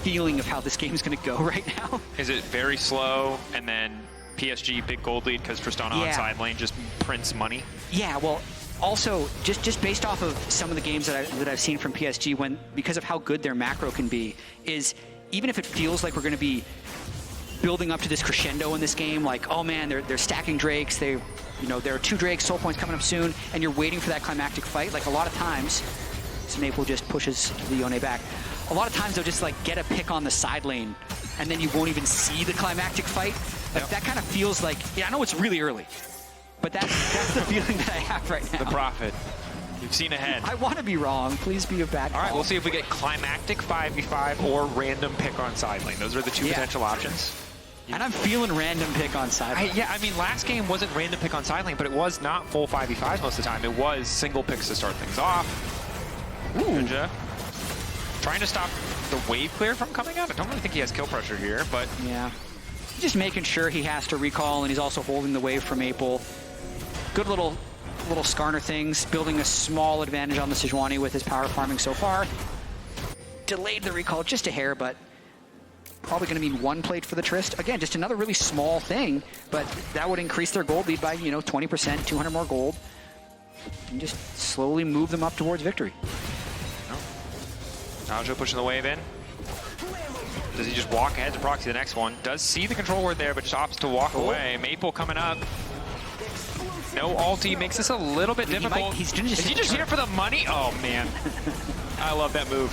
feeling of how this game is going to go right now. Is it very slow, and then PSG big gold lead because Tristana on side lane just prints money? Yeah, well, also just based off of some of the games that I've seen from PSG, because of how good their macro can be, is even if it feels like we're going to be building up to this crescendo in this game, like, oh man, they're stacking Drakes, there are 2 Drakes, soul points coming up soon, and you're waiting for that climactic fight. Like a lot of times, so Maple just pushes the Yone back. A lot of times they'll just get a pick on the side lane, and then you won't even see the climactic fight. That kind of feels like, I know it's really early, but that's the feeling that I have right now. The Prophet. You've seen ahead. I want to be wrong. Please be a bad call. All right, we'll see if we get climactic 5v5 or random pick on side lane. Those are the 2 potential options. And I'm feeling random pick on side lane. I mean, last game wasn't random pick on side lane, but it was not full 5v5s most of the time. It was single picks to start things off. JunJia trying to stop the wave clear from coming out. I don't really think he has kill pressure here, but... Yeah. Just making sure he has to recall, and he's also holding the wave from Maple. Good little Skarner things, building a small advantage on the Sejuani with his power farming so far. Delayed the recall just a hair, but probably going to mean 1 plate for the Trist. Again, just another really small thing, but that would increase their gold lead by, 20%, 200 more gold. and just slowly move them up towards victory. Azhi pushing the wave in. Does he just walk ahead to proxy the next one? Does see the control ward there, but just opts to walk away. Maple coming up. No ulti, makes this a little bit difficult. Is he just here for the money? Oh, man. I love that move.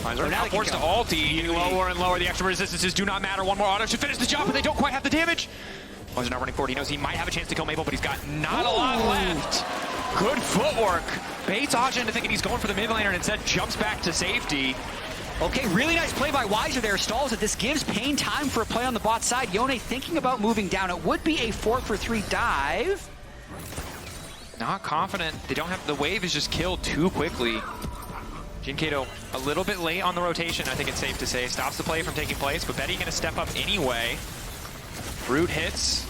Wizer now forced to ulti, getting lower and lower. The extra resistances do not matter. One more auto should finish the job, but they don't quite have the damage. Wizer now running forward. He knows he might have a chance to kill Maple, but he's got not a lot left. Good footwork. Baits Azhi into thinking he's going for the mid laner and instead jumps back to safety. Okay, really nice play by Wizer there. Stalls it. This gives paiN time for a play on the bot side. Yone thinking about moving down. It would be a 4-for-3 dive. Not confident. They don't have, the wave is just killed too quickly. dyNquedo a little bit late on the rotation, I think it's safe to say. Stops the play from taking place, but Betty gonna step up anyway. Root hits.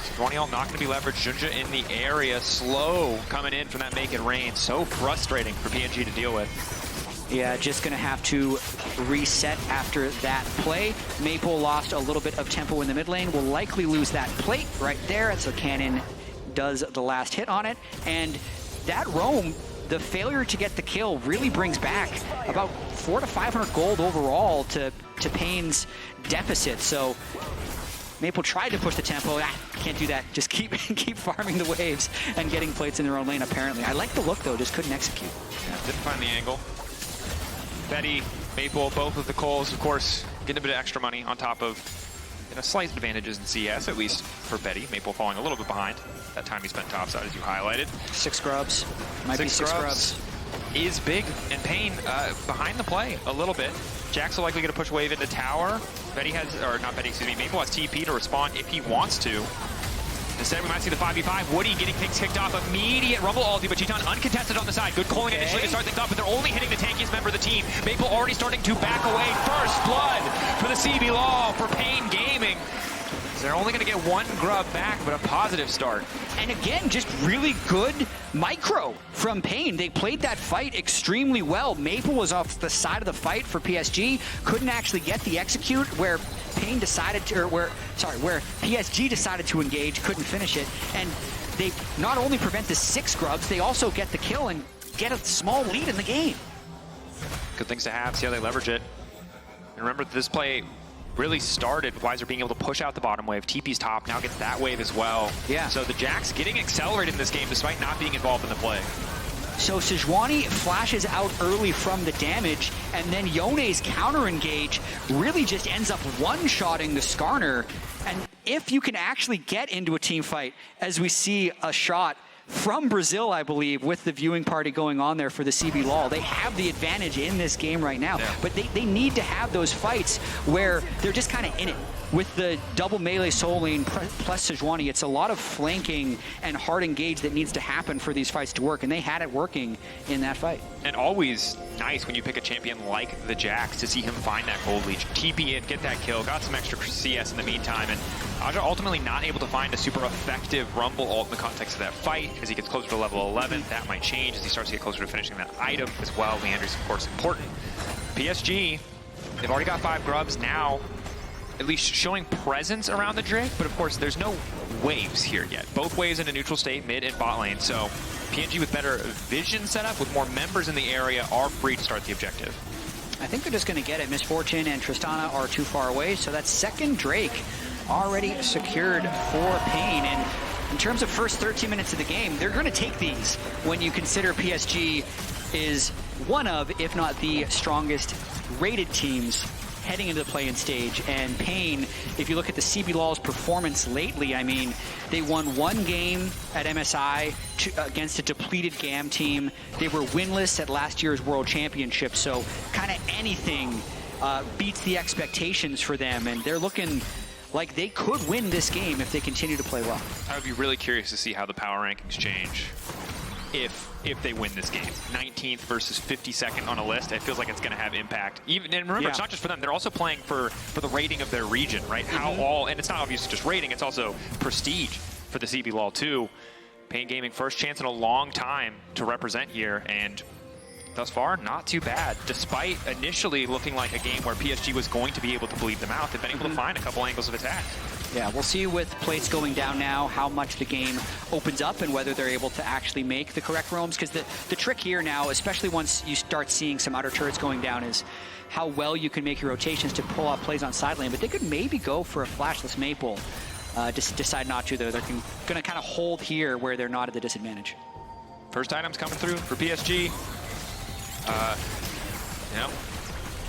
Sejuani not gonna be leveraged. JunJia in the area, slow coming in from that Make It Rain. So frustrating for PNG to deal with. Yeah, just going to have to reset after that play. Maple lost a little bit of tempo in the mid lane. Will likely lose that plate right there. And so Cannon does the last hit on it. And that roam, the failure to get the kill really brings back about 400 to 500 gold overall to paiN's deficit. So Maple tried to push the tempo. Can't do that. Just keep farming the waves and getting plates in their own lane, apparently. I like the look, though. Just couldn't execute. Yeah, didn't find the angle. Betty, Maple, both with the calls, of course, getting a bit of extra money on top of slight advantages in CS, at least for Betty. Maple falling a little bit behind. That time he spent topside, as you highlighted. 6 grubs. Might be 6 grubs. Is big, and paiN behind the play a little bit. Jack's likely going to push wave into tower. Betty has, or not Betty, excuse me, Maple has TP to respond if he wants to. Instead, we might see the 5v5. Woody getting things kicked off. Immediate Rumble ulti, but Chetan uncontested on the side. Good calling initially to start things off, but they're only hitting the tankiest member of the team. Maple already starting to back away. First blood for the CB Law for paiN Gaming. They're only going to get 1 grub back, but a positive start. And again, just really good micro from paiN. They played that fight extremely well. Maple was off the side of the fight for PSG. Couldn't actually get the execute where paiN decided to, or where PSG decided to engage, couldn't finish it. And they not only prevent the 6 grubs, they also get the kill and get a small lead in the game. Good things to have, see how they leverage it. And remember, this play really started with Wizer being able to push out the bottom wave. TP's top, now gets that wave as well. Yeah. So the Jack's getting accelerated in this game despite not being involved in the play. So Sejuani flashes out early from the damage, and then Yone's counter engage really just ends up one-shotting the Skarner. And if you can actually get into a team fight, as we see a shot from Brazil, I believe, with the viewing party going on there for the CB LOL. They have the advantage in this game right now, but they need to have those fights where they're just kind of in it. With the double melee soul lane plus Sejuani, it's a lot of flanking and hard engage that needs to happen for these fights to work, and they had it working in that fight. And always nice when you pick a champion like the Jax to see him find that gold leech, TP it, get that kill, got some extra CS in the meantime, and Azhi ultimately not able to find a super effective Rumble ult in the context of that fight. As he gets closer to level 11, that might change as he starts to get closer to finishing that item as well. Leander's, of course, important. PSG, they've already got 5 grubs now, at least showing presence around the Drake, but of course there's no waves here yet. Both waves in a neutral state, mid and bot lane, so PNG with better vision setup, with more members in the area, are free to start the objective. I think they're just going to get it. Misfortune and Tristana are too far away, so that second Drake already secured for paiN. And in terms of first 13 minutes of the game, they're going to take these when you consider PSG is one of, if not the strongest rated teams heading into the play-in stage. And paiN, if you look at the CB LOL's performance lately, I mean, they won 1 game at MSI against a depleted GAM team. They were winless at last year's World Championship, so kind of anything beats the expectations for them, and they're looking like they could win this game if they continue to play well. I would be really curious to see how the power rankings change if they win this game. 19th versus 52nd on a list, it feels like it's going to have impact. Even, and remember, it's not just for them, they're also playing for the rating of their region, right? How all, and it's not obviously just rating, it's also prestige for the CB LOL too. paiN Gaming, first chance in a long time to represent here, and thus far, not too bad. Despite initially looking like a game where PSG was going to be able to bleed them out, they've been able to find a couple angles of attack. Yeah, we'll see with plates going down now how much the game opens up and whether they're able to actually make the correct roams. Because the trick here now, especially once you start seeing some outer turrets going down, is how well you can make your rotations to pull off plays on side lane. But they could maybe go for a flashless Maple. Just decide not to, though. They're going to kind of hold here where they're not at the disadvantage. First items coming through for PSG. You know,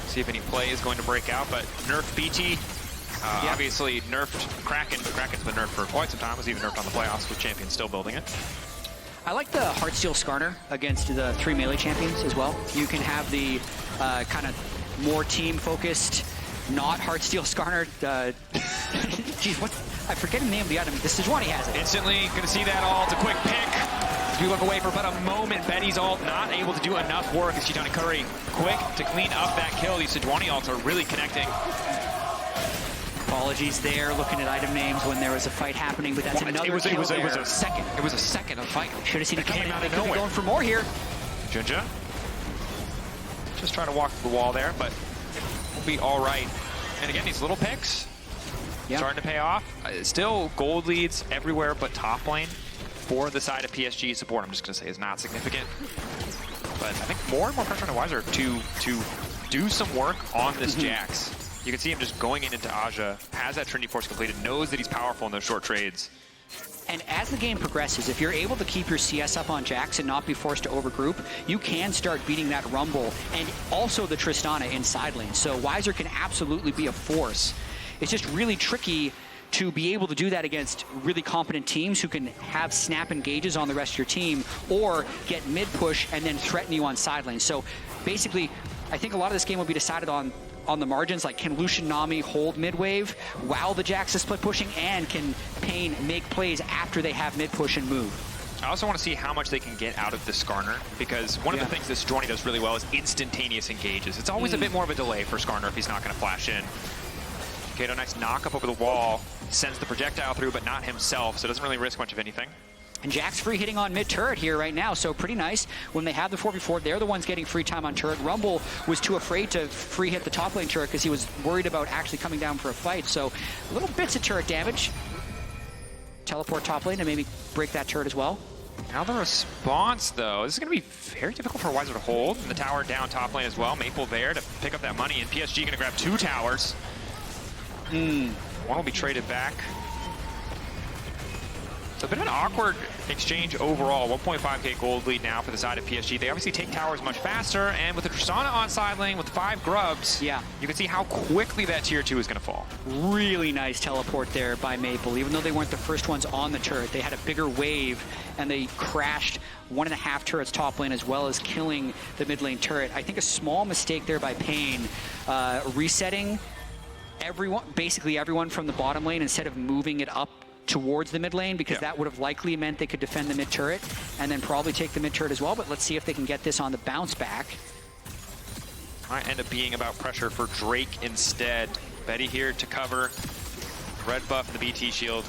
see if any play is going to break out, but nerf BT. Obviously nerfed Kraken. Kraken's been nerfed for quite some time. It was even nerfed on the playoffs with champions still building it. I like the Heartsteel Skarner against the 3 melee champions as well. You can have the kind of more team-focused, not Heartsteel Skarner. Geez, what? I forget the name of the item. The Sejuani has it. Instantly, going to see that all. It's a quick pick. As we look away for about a moment, Betty's ult not able to do enough work as Chitani Kuri quick to clean up that kill. These Sejuani ults are really connecting. Apologies there, looking at item names when there was a fight happening, but that's another It was a second. It was a second of fight. Should have seen it coming. Came out They of could be nowhere. going for more here. JunJia just trying to walk through the wall there, but we'll be all right. And again, these little picks starting to pay off. Still gold leads everywhere but top lane for the side of PSG. Support, I'm just going to say, is not significant. But I think more and more pressure on Wizer to do some work on this Jax. You can see him just going into Azhi, has that Trinity Force completed, knows that he's powerful in those short trades. And as the game progresses, if you're able to keep your CS up on Jax and not be forced to overgroup, you can start beating that Rumble and also the Tristana in side lane. So Wizer can absolutely be a force. It's just really tricky to be able to do that against really competent teams who can have snap engages on the rest of your team or get mid push and then threaten you on side lane. So basically, I think a lot of this game will be decided on the margins, like can Lucian Nami hold mid-wave while the Jax is split pushing, and can paiN make plays after they have mid-push and move? I also want to see how much they can get out of the Skarner, because one of the things that Sejuani does really well is instantaneous engages. It's always a bit more of a delay for Skarner if he's not going to flash in. JunJia, nice knock up over the wall, sends the projectile through, but not himself, so doesn't really risk much of anything. And Jax free hitting on mid-turret here right now, so pretty nice. When they have the 4v4, they're the ones getting free time on turret. Rumble was too afraid to free hit the top lane turret because he was worried about actually coming down for a fight. So little bits of turret damage. Teleport top lane and maybe break that turret as well. Now the response, though, this is going to be very difficult for Wizer to hold. And the tower down top lane as well. Maple there to pick up that money, and PSG going to grab 2 towers. One will be traded back. So a bit of an awkward exchange overall. 1.5k gold lead now for the side of PSG. They obviously take towers much faster, and with the Tristana on side lane with 5 grubs, you can see how quickly that tier 2 is going to fall. Really nice teleport there by Maple. Even though they weren't the first ones on the turret, they had a bigger wave, and they crashed 1.5 turrets top lane as well as killing the mid lane turret. I think a small mistake there by paiN, resetting basically everyone from the bottom lane instead of moving it up towards the mid lane, because that would have likely meant they could defend the mid turret and then probably take the mid turret as well. But let's see if they can get this on the bounce back. Might end up being about pressure for Drake instead. Betty here to cover. Red buff and the BT shield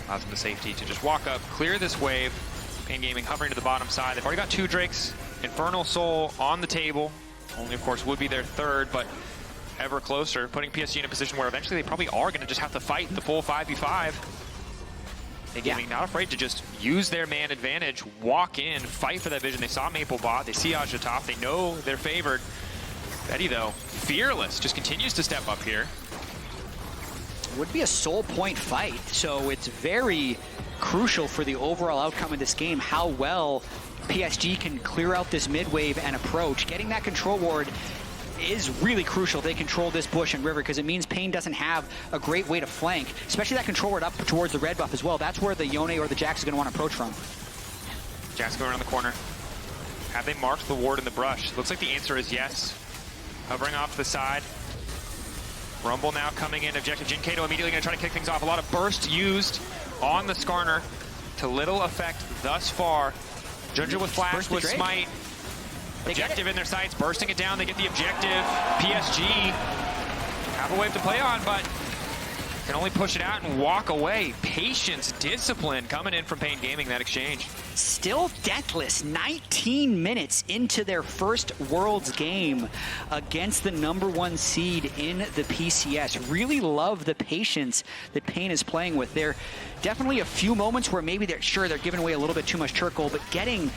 allows him the safety to just walk up, clear this wave. paiN Gaming hovering to the bottom side. They've already got 2 Drakes. Infernal Soul on the table. Only, of course, would be their 3rd, but ever closer, putting PSG in a position where eventually they probably are going to just have to fight the full 5v5. paiN Gaming not afraid to just use their man advantage, walk in, fight for that vision. They saw Maple bot, they see Azhi top, they know they're favored. Betty, though, fearless, just continues to step up here. Would be a soul point fight, so it's very crucial for the overall outcome of this game how well PSG can clear out this mid wave and approach. Getting that control ward is really crucial. They control this bush and river because it means paiN doesn't have a great way to flank, especially that control ward up towards the red buff as well. That's where the Yone or the Jax is going to want to approach from. Jax going around the corner. Have they marked the ward in the brush? Looks like the answer is yes. Hovering off the side. Rumble now coming in. Objective JunJia immediately going to try to kick things off. A lot of burst used on the Skarner to little effect thus far. JunJia with flash, with smite. Objective in their sights, bursting it down. They get the objective. PSG have a wave to play on, but Can only push it out and walk away. Patience, discipline coming in from paiN Gaming, that exchange. Still deathless, 19 minutes into their first Worlds game against the #1 seed in the PCS. Really love the patience that paiN is playing with. There definitely a few moments where maybe they're giving away a little bit too much turtle, but getting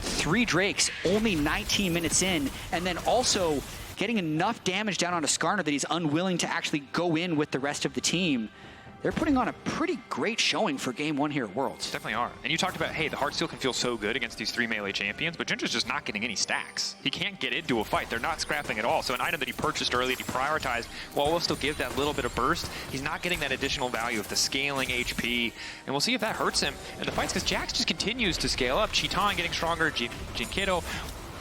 3 Drakes only 19 minutes in, and then also getting enough damage down onto Skarner that he's unwilling to actually go in with the rest of the team. They're putting on a pretty great showing for game 1 here at Worlds. Definitely are. And you talked about, hey, the Heartsteel can feel so good against these 3 melee champions, but JunJia's just not getting any stacks. He can't get into a fight. They're not scrapping at all. So an item that he purchased early, that he prioritized, while we'll still give that little bit of burst, he's not getting that additional value of the scaling HP. And we'll see if that hurts him in the fights, because Jax just continues to scale up. Cheetan getting stronger, dyNquedo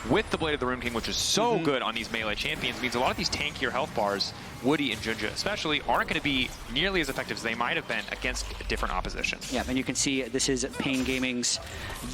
with the Blade of the Rune King, which is so good on these melee champions, means a lot of these tankier health bars, Woody and JunJia especially, aren't going to be nearly as effective as they might have been against different opposition. Yeah, and you can see this is paiN Gaming's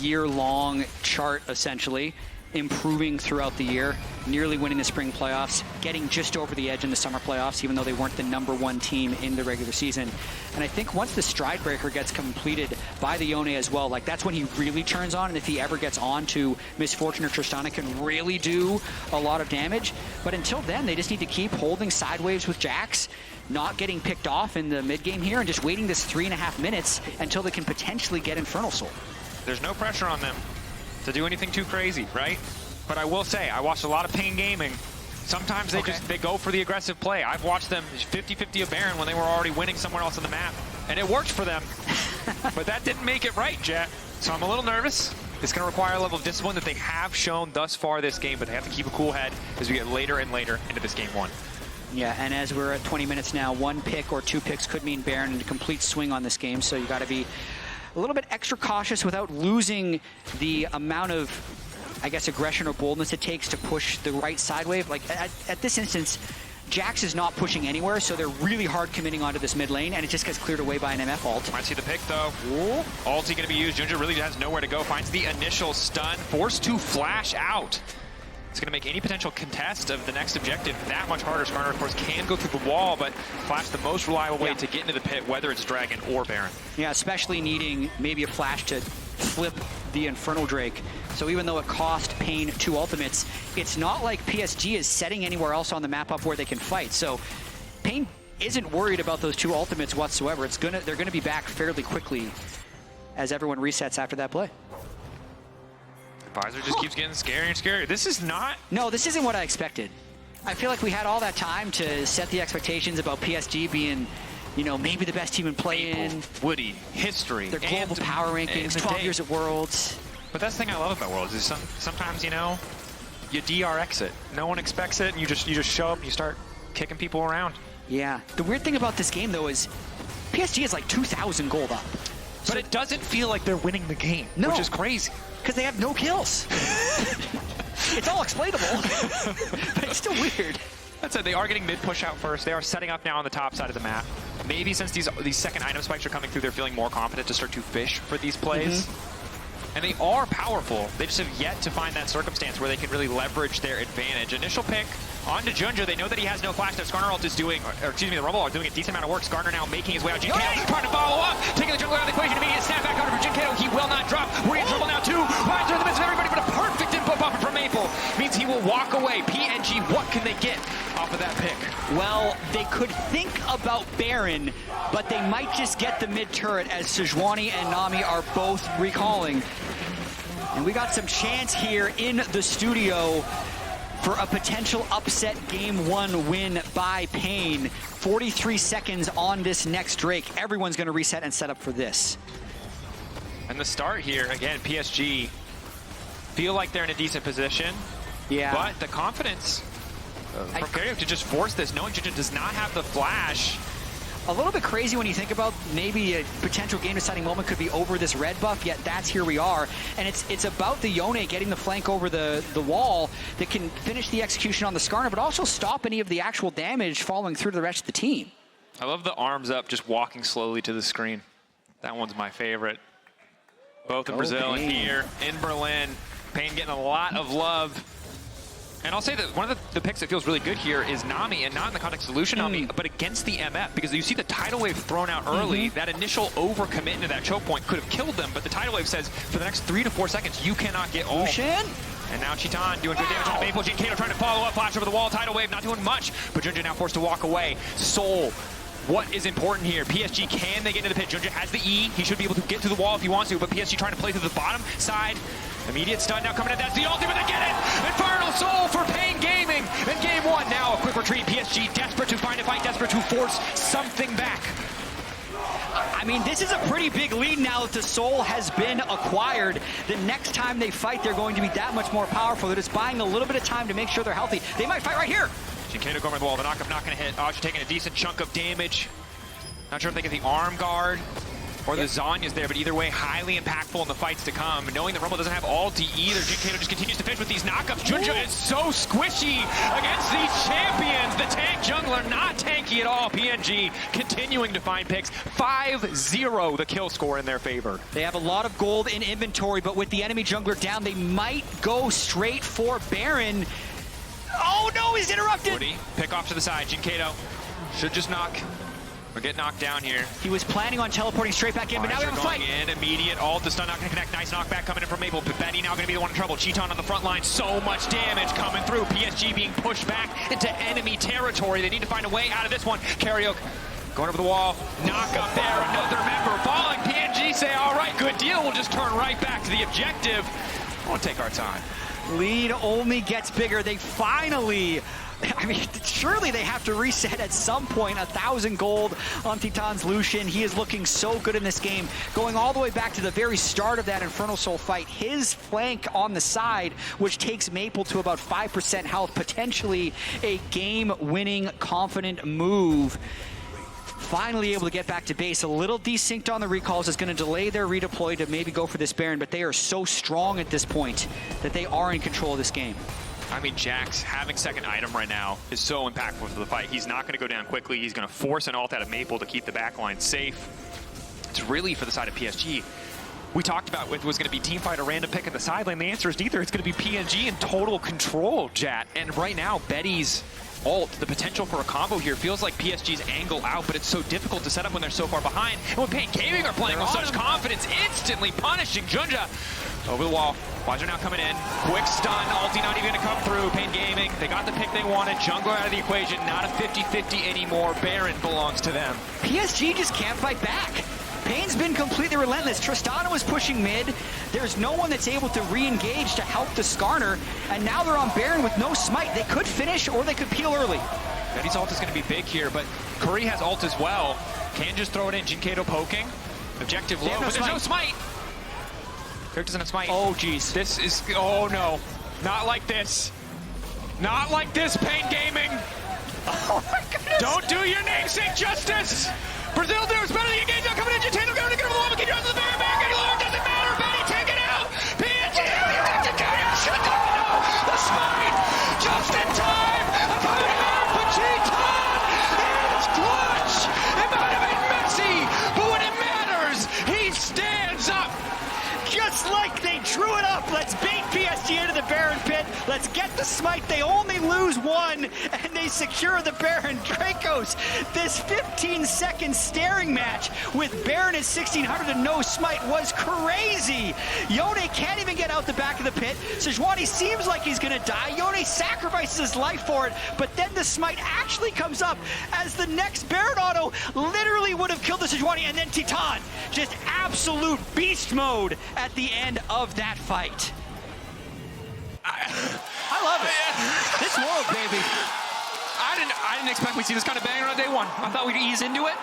year-long chart, essentially, improving throughout the year, nearly winning the spring playoffs, getting just over the edge in the summer playoffs, even though they weren't the #1 team in the regular season. And I think once the Stride Breaker gets completed by the Yone as well, like that's when he really turns on, and if he ever gets on to Misfortune or Tristana, can really do a lot of damage. But until then, they just need to keep holding sideways with Jax, not getting picked off in the mid game here, and just waiting this 3.5 minutes until they can potentially get Infernal Soul. There's no pressure on them to do anything too crazy, right? But I will say, I watched a lot of paiN Gaming. Sometimes they go for the aggressive play. I've watched them 50-50 a Baron when they were already winning somewhere else on the map, and it worked for them. But that didn't make it right, Jet. So I'm a little nervous. It's going to require a level of discipline that they have shown thus far this game, but they have to keep a cool head as we get later and later into this game 1. Yeah, and as we're at 20 minutes now, 1 pick or 2 picks could mean Baron and a complete swing on this game, so you got to be a little bit extra cautious without losing the amount of, I guess, aggression or boldness it takes to push the right side wave. Like at this instance, Jax is not pushing anywhere, so they're really hard committing onto this mid lane, and it just gets cleared away by an MF ult. Might see the pick, though. Ulti going to be used. JunJia really has nowhere to go. Finds the initial stun. Forced to flash out. It's going to make any potential contest of the next objective that much harder. Skarner, of course, can go through the wall, but Flash the most reliable way to get into the pit, whether it's Dragon or Baron. Yeah, especially needing maybe a Flash to flip the Infernal Drake. So even though it cost paiN 2 ultimates, it's not like PSG is setting anywhere else on the map up where they can fight. So paiN isn't worried about those 2 ultimates whatsoever. They're gonna be back fairly quickly as everyone resets after that play. Wizer just keeps getting scarier and scarier. This is not... No, this isn't what I expected. I feel like we had all that time to set the expectations about PSG being, you know, maybe the best team in paiN. Woody, history. Their global power rankings, 12 years at Worlds. But that's the thing I love about Worlds is sometimes, you know, you DRX it. No one expects it, and you just show up and you start kicking people around. Yeah. The weird thing about this game, though, is PSG is like 2,000 gold up. But it doesn't feel like they're winning the game, which is crazy. Because they have no kills. It's all explainable, but it's still weird. That said, they are getting mid push out first. They are setting up now on the top side of the map. Maybe since these second item spikes are coming through, they're feeling more confident to start to fish for these plays. And they are powerful. They just have yet to find that circumstance where they can really leverage their advantage. Initial pick onto JunJia. They know that he has no flash. That Skarner ult is doing, or excuse me, the Rumble are doing a decent amount of work. Skarner now making his way out. JunJia trying to follow up, taking the jungle out of the equation. Immediate snap back over for JunJia. He will not drop. We're in trouble now too. Wizer in the midst of everybody, but a perfect input buffer from Maple means he will walk away. PNG, what can they get off of that pick? Well, they could think about Baron, but they might just get the mid turret as Sejuani and Nami are both recalling. And we got some chance here in the studio for a potential upset game 1 win by paiN. 43 seconds on this next Drake. Everyone's going to reset and set up for this. And the start here, again, PSG feel like they're in a decent position. Yeah. But the confidence from CarioK to just force this, knowing JunJia does not have the flash. A little bit crazy when you think about maybe a potential game-deciding moment could be over this red buff, yet that's here we are. And it's about the Yone getting the flank over the wall that can finish the execution on the Skarner, but also stop any of the actual damage following through to the rest of the team. I love the arms up, just walking slowly to the screen. That one's my favorite. Both in Brazil and here in Berlin. paiN getting a lot of love. And I'll say that one of the picks that feels really good here is Nami, and not in the context of Lucian Nami, but against the MF, because you see the tidal wave thrown out early. That initial overcommit into that choke point could have killed them, but the tidal wave says for the next 3 to 4 seconds, you cannot get all. Lucian? And now Chitan doing good damage on the Maple. JunJia trying to follow up, flash over the wall, tidal wave not doing much, but JunJia now forced to walk away. Soul. What is important here? PSG, can they get into the pit? JunJia has the E. He should be able to get to the wall if he wants to, but PSG trying to play through the bottom side. Immediate stun now coming in. That's the ultimate. They get it! Infernal Soul for paiN Gaming in game 1. Now a quick retreat. PSG desperate to find a fight, desperate to force something back. I mean, this is a pretty big lead now that the Soul has been acquired. The next time they fight, they're going to be that much more powerful. They're just buying a little bit of time to make sure they're healthy. They might fight right here. JunJia going to the wall. The knockup not going to hit. Azhi taking a decent chunk of damage. Not sure if they get the arm guard or the Zanya's there, but either way, highly impactful in the fights to come. Knowing that Rumble doesn't have ulti either, JunJia just continues to fish with these knockups. JunJia is so squishy against these champions. The tank jungler, not tanky at all. PNG continuing to find picks. 5-0 the kill score in their favor. They have a lot of gold in inventory, but with the enemy jungler down, they might go straight for Baron. Oh no, he's interrupted! Woody, pick off to the side. JunJia should just knock. Or get knocked down here. He was planning on teleporting straight back in, but now we have a fight. In, immediate ult, the stun not going to connect. Nice knockback coming in from Maple. But Betty now going to be the one in trouble. Chitan on the front line. So much damage coming through. PSG being pushed back into enemy territory. They need to find a way out of this one. CarioK going over the wall. Knock up there. Another member falling. PNG say, all right, good deal. We'll just turn right back to the objective. We'll take our time. Lead only gets bigger. They finally... I mean, surely they have to reset at some point. 1,000 gold on Titan's Lucian. He is looking so good in this game. Going all the way back to the very start of that Infernal Soul fight. His flank on the side, which takes Maple to about 5% health. Potentially a game-winning, confident move. Finally able to get back to base. A little desynced on the recalls is going to delay their redeploy to maybe go for this Baron, but they are so strong at this point that they are in control of this game. I mean, Jax having second item right now is so impactful for the fight. He's not going to go down quickly. He's going to force an ult out of Maple to keep the backline safe. It's really for the side of PSG. We talked about it was going to be teamfight or random pick at the sideline. The answer is neither. It's going to be PNG in total control, Jat. And right now, Betty's ult, the potential for a combo here feels like PSG's angle out, but it's so difficult to set up when they're so far behind. And when paiN Gaming are playing with such confidence, instantly punishing JunJia. Over the wall. Wizer now coming in. Quick stun. Ulti not even going to come through. paiN Gaming. They got the pick they wanted. Jungler out of the equation. Not a 50-50 anymore. Baron belongs to them. PSG just can't fight back. paiN's been completely relentless. Tristana was pushing mid. There's no one that's able to re-engage to help the Skarner. And now they're on Baron with no smite. They could finish or they could peel early. Betty's ult is going to be big here, but Kuri has ult as well. Can just throw it in. JunJia poking. Objective low, but there's no smite. Doesn't have smite. Oh, geez. This is, oh no. Not like this. Not like this, paiN Gaming. Oh my goodness. Don't do your namesake justice. Brazil does better than engage. Now coming in, JunJia going to get over the wall, but can you the very back? Doesn't matter. Betty, take it out. PNG, you have to get it. Shut up. The smite. Just in time. Coming out for Chitan. It's clutch. It might have been messy, but when it matters, he stands up. Just like they drew it up, let's bait PSG into the Baron pit. Let's get the smite. They only lose one, and they secure the Baron. Dracos, this 15-second staring match with Baron at 1600 and no smite was crazy. Yone can't even get out the back of the pit. Sejuani seems like he's going to die. Yone sacrifices his life for it, but then the smite actually comes up as the next Baron auto literally would have killed the Sejuani, and then Titan, just absolute beast mode at the end of that fight. I love it. This world, baby. I didn't expect we'd see this kind of banger on day one. I thought we'd ease into it,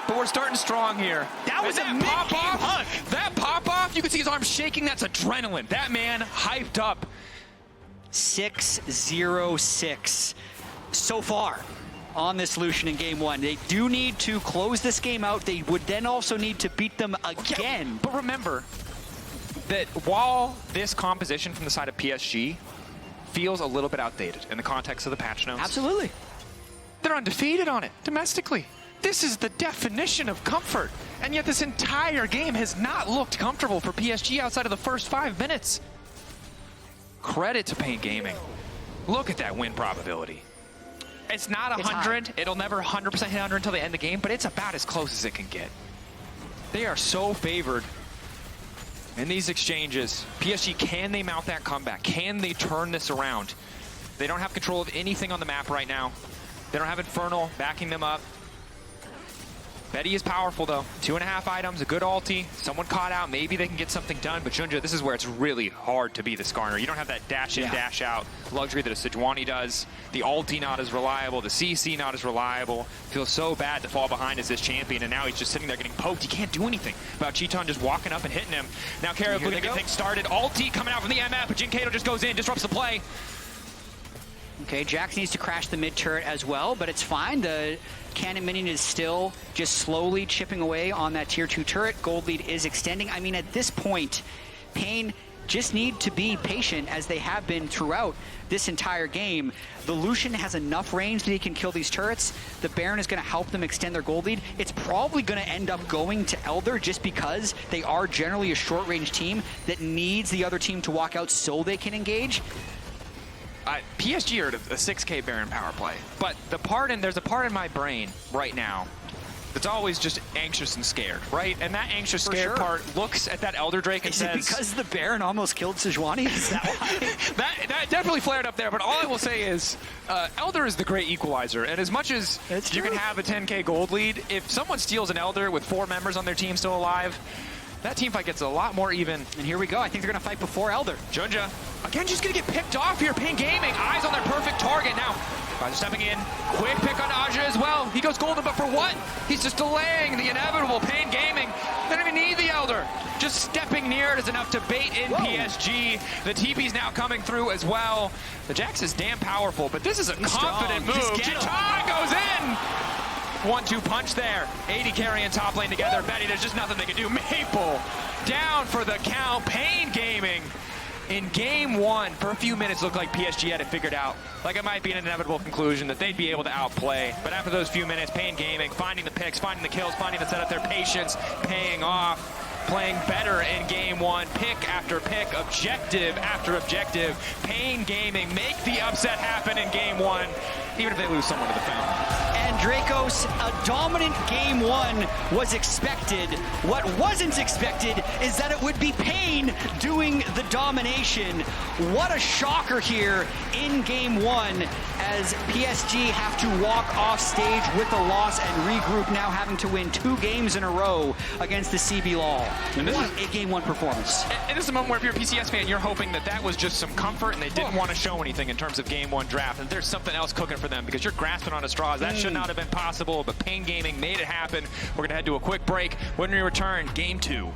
but we're starting strong here. That was a mid-game hug. That pop-off, you can see his arm shaking. That's adrenaline. That man hyped up. 6-0-6 so far on this Lucian in game one. They do need to close this game out. They would then also need to beat them again. Yeah, but remember that while this composition from the side of PSG feels a little bit outdated in the context of the patch notes. Absolutely. They're undefeated on it domestically. This is the definition of comfort. And yet this entire game has not looked comfortable for PSG outside of the first 5 minutes. Credit to paiN Gaming. Look at that win probability. It's not 100. It'll never 100% hit 100 until they end the game, but it's about as close as it can get. They are so favored in these exchanges. PSG, can they mount that comeback? Can they turn this around? They don't have control of anything on the map right now. They don't have Infernal backing them up. Betty is powerful though. 2.5 items, a good ulti, someone caught out, maybe they can get something done, but JunJia, this is where it's really hard to be the Skarner. You don't have that dash in, dash out luxury that a Sejuani does. The ulti not as reliable, the CC not as reliable. Feels so bad to fall behind as this champion, and now he's just sitting there getting poked. He can't do anything about Cheeton just walking up and hitting him. Now CarioK looking to get things started. Ulti coming out from the MF, but dyNquedo just goes in, disrupts the play. Okay, Jax needs to crash the mid turret as well, but it's fine. The cannon minion is still just slowly chipping away on that tier 2 turret. Gold lead is extending. I mean, at this point, paiN just need to be patient as they have been throughout this entire game. The Lucian has enough range that he can kill these turrets. The Baron is going to help them extend their gold lead. It's probably going to end up going to Elder just because they are generally a short range team that needs the other team to walk out so they can engage. PSG are a 6K Baron power play, but there's a part in my brain right now that's always just anxious and scared, right? And that anxious, scared part looks at that Elder Drake and says... Is it because the Baron almost killed Sejuani? Is that why? that definitely flared up there, but all I will say is Elder is the great equalizer, and as much as you can have a 10K gold lead, if someone steals an Elder with 4 members on their team still alive, that team fight gets a lot more even. And here we go. I think they're going to fight before Elder. JunJia, again, just going to get picked off here. paiN Gaming, eyes on their perfect target. Now, Wizer stepping in. Quick pick on Azhi as well. He goes golden, but for what? He's just delaying the inevitable. paiN Gaming, they don't even need the Elder. Just stepping near it is enough to bait in PSG. The TP's now coming through as well. The Jax is damn powerful, but this is a confident move. Cheeton goes in. 1-2 punch there. 80 carrying top lane together. Betty, there's just nothing they can do. Maple down for the count. paiN Gaming in game 1 for a few minutes looked like PSG had it figured out. Like it might be an inevitable conclusion that they'd be able to outplay. But after those few minutes, paiN Gaming finding the picks, finding the kills, finding the setup, their patience paying off. Playing better in game 1, pick after pick, objective after objective. paiN Gaming make the upset happen in game 1, even if they lose someone to the fountain. And Dracos, a dominant game 1 was expected. What wasn't expected is that it would be paiN doing the domination. What a shocker here in game 1 as PSG have to walk off stage with a loss and regroup, now having to win 2 games in a row against the CB Law. What a game 1 performance. And this is a moment where if you're a PCS fan, you're hoping that that was just some comfort and they didn't want to show anything in terms of game 1 draft, and there's something else cooking for them because you're grasping on a straws. That should not have been possible, but paiN Gaming made it happen. We're going to head to a quick break. When we return, game 2.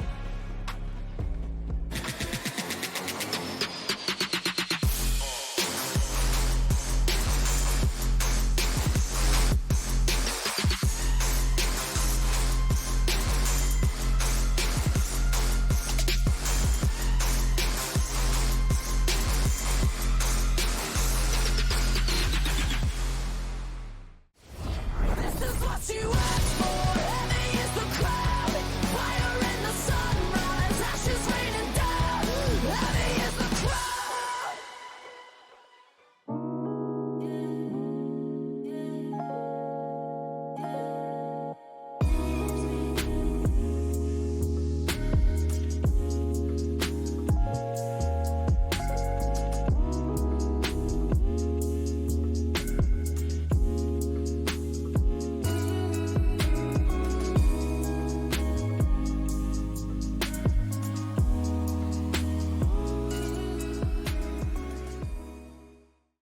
This is what you asked for. Heavy is the crowd. Fire in the sunrise. Ashes raining down. Heavy is the crowd.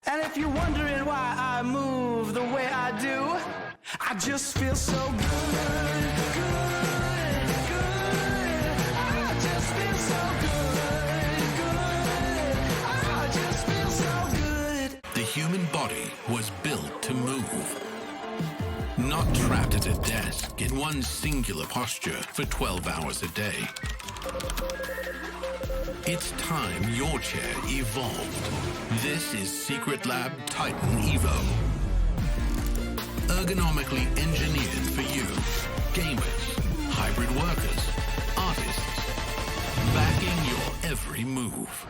And if you're wondering why I move the way I do, I just feel so good, good, good. I just feel so good, good. I just feel so good. The human body was built to move. Not trapped at a desk in one singular posture for 12 hours a day. It's time your chair evolved. This is Secret Lab Titan Evo. Ergonomically engineered for you, gamers, hybrid workers, artists, backing your every move.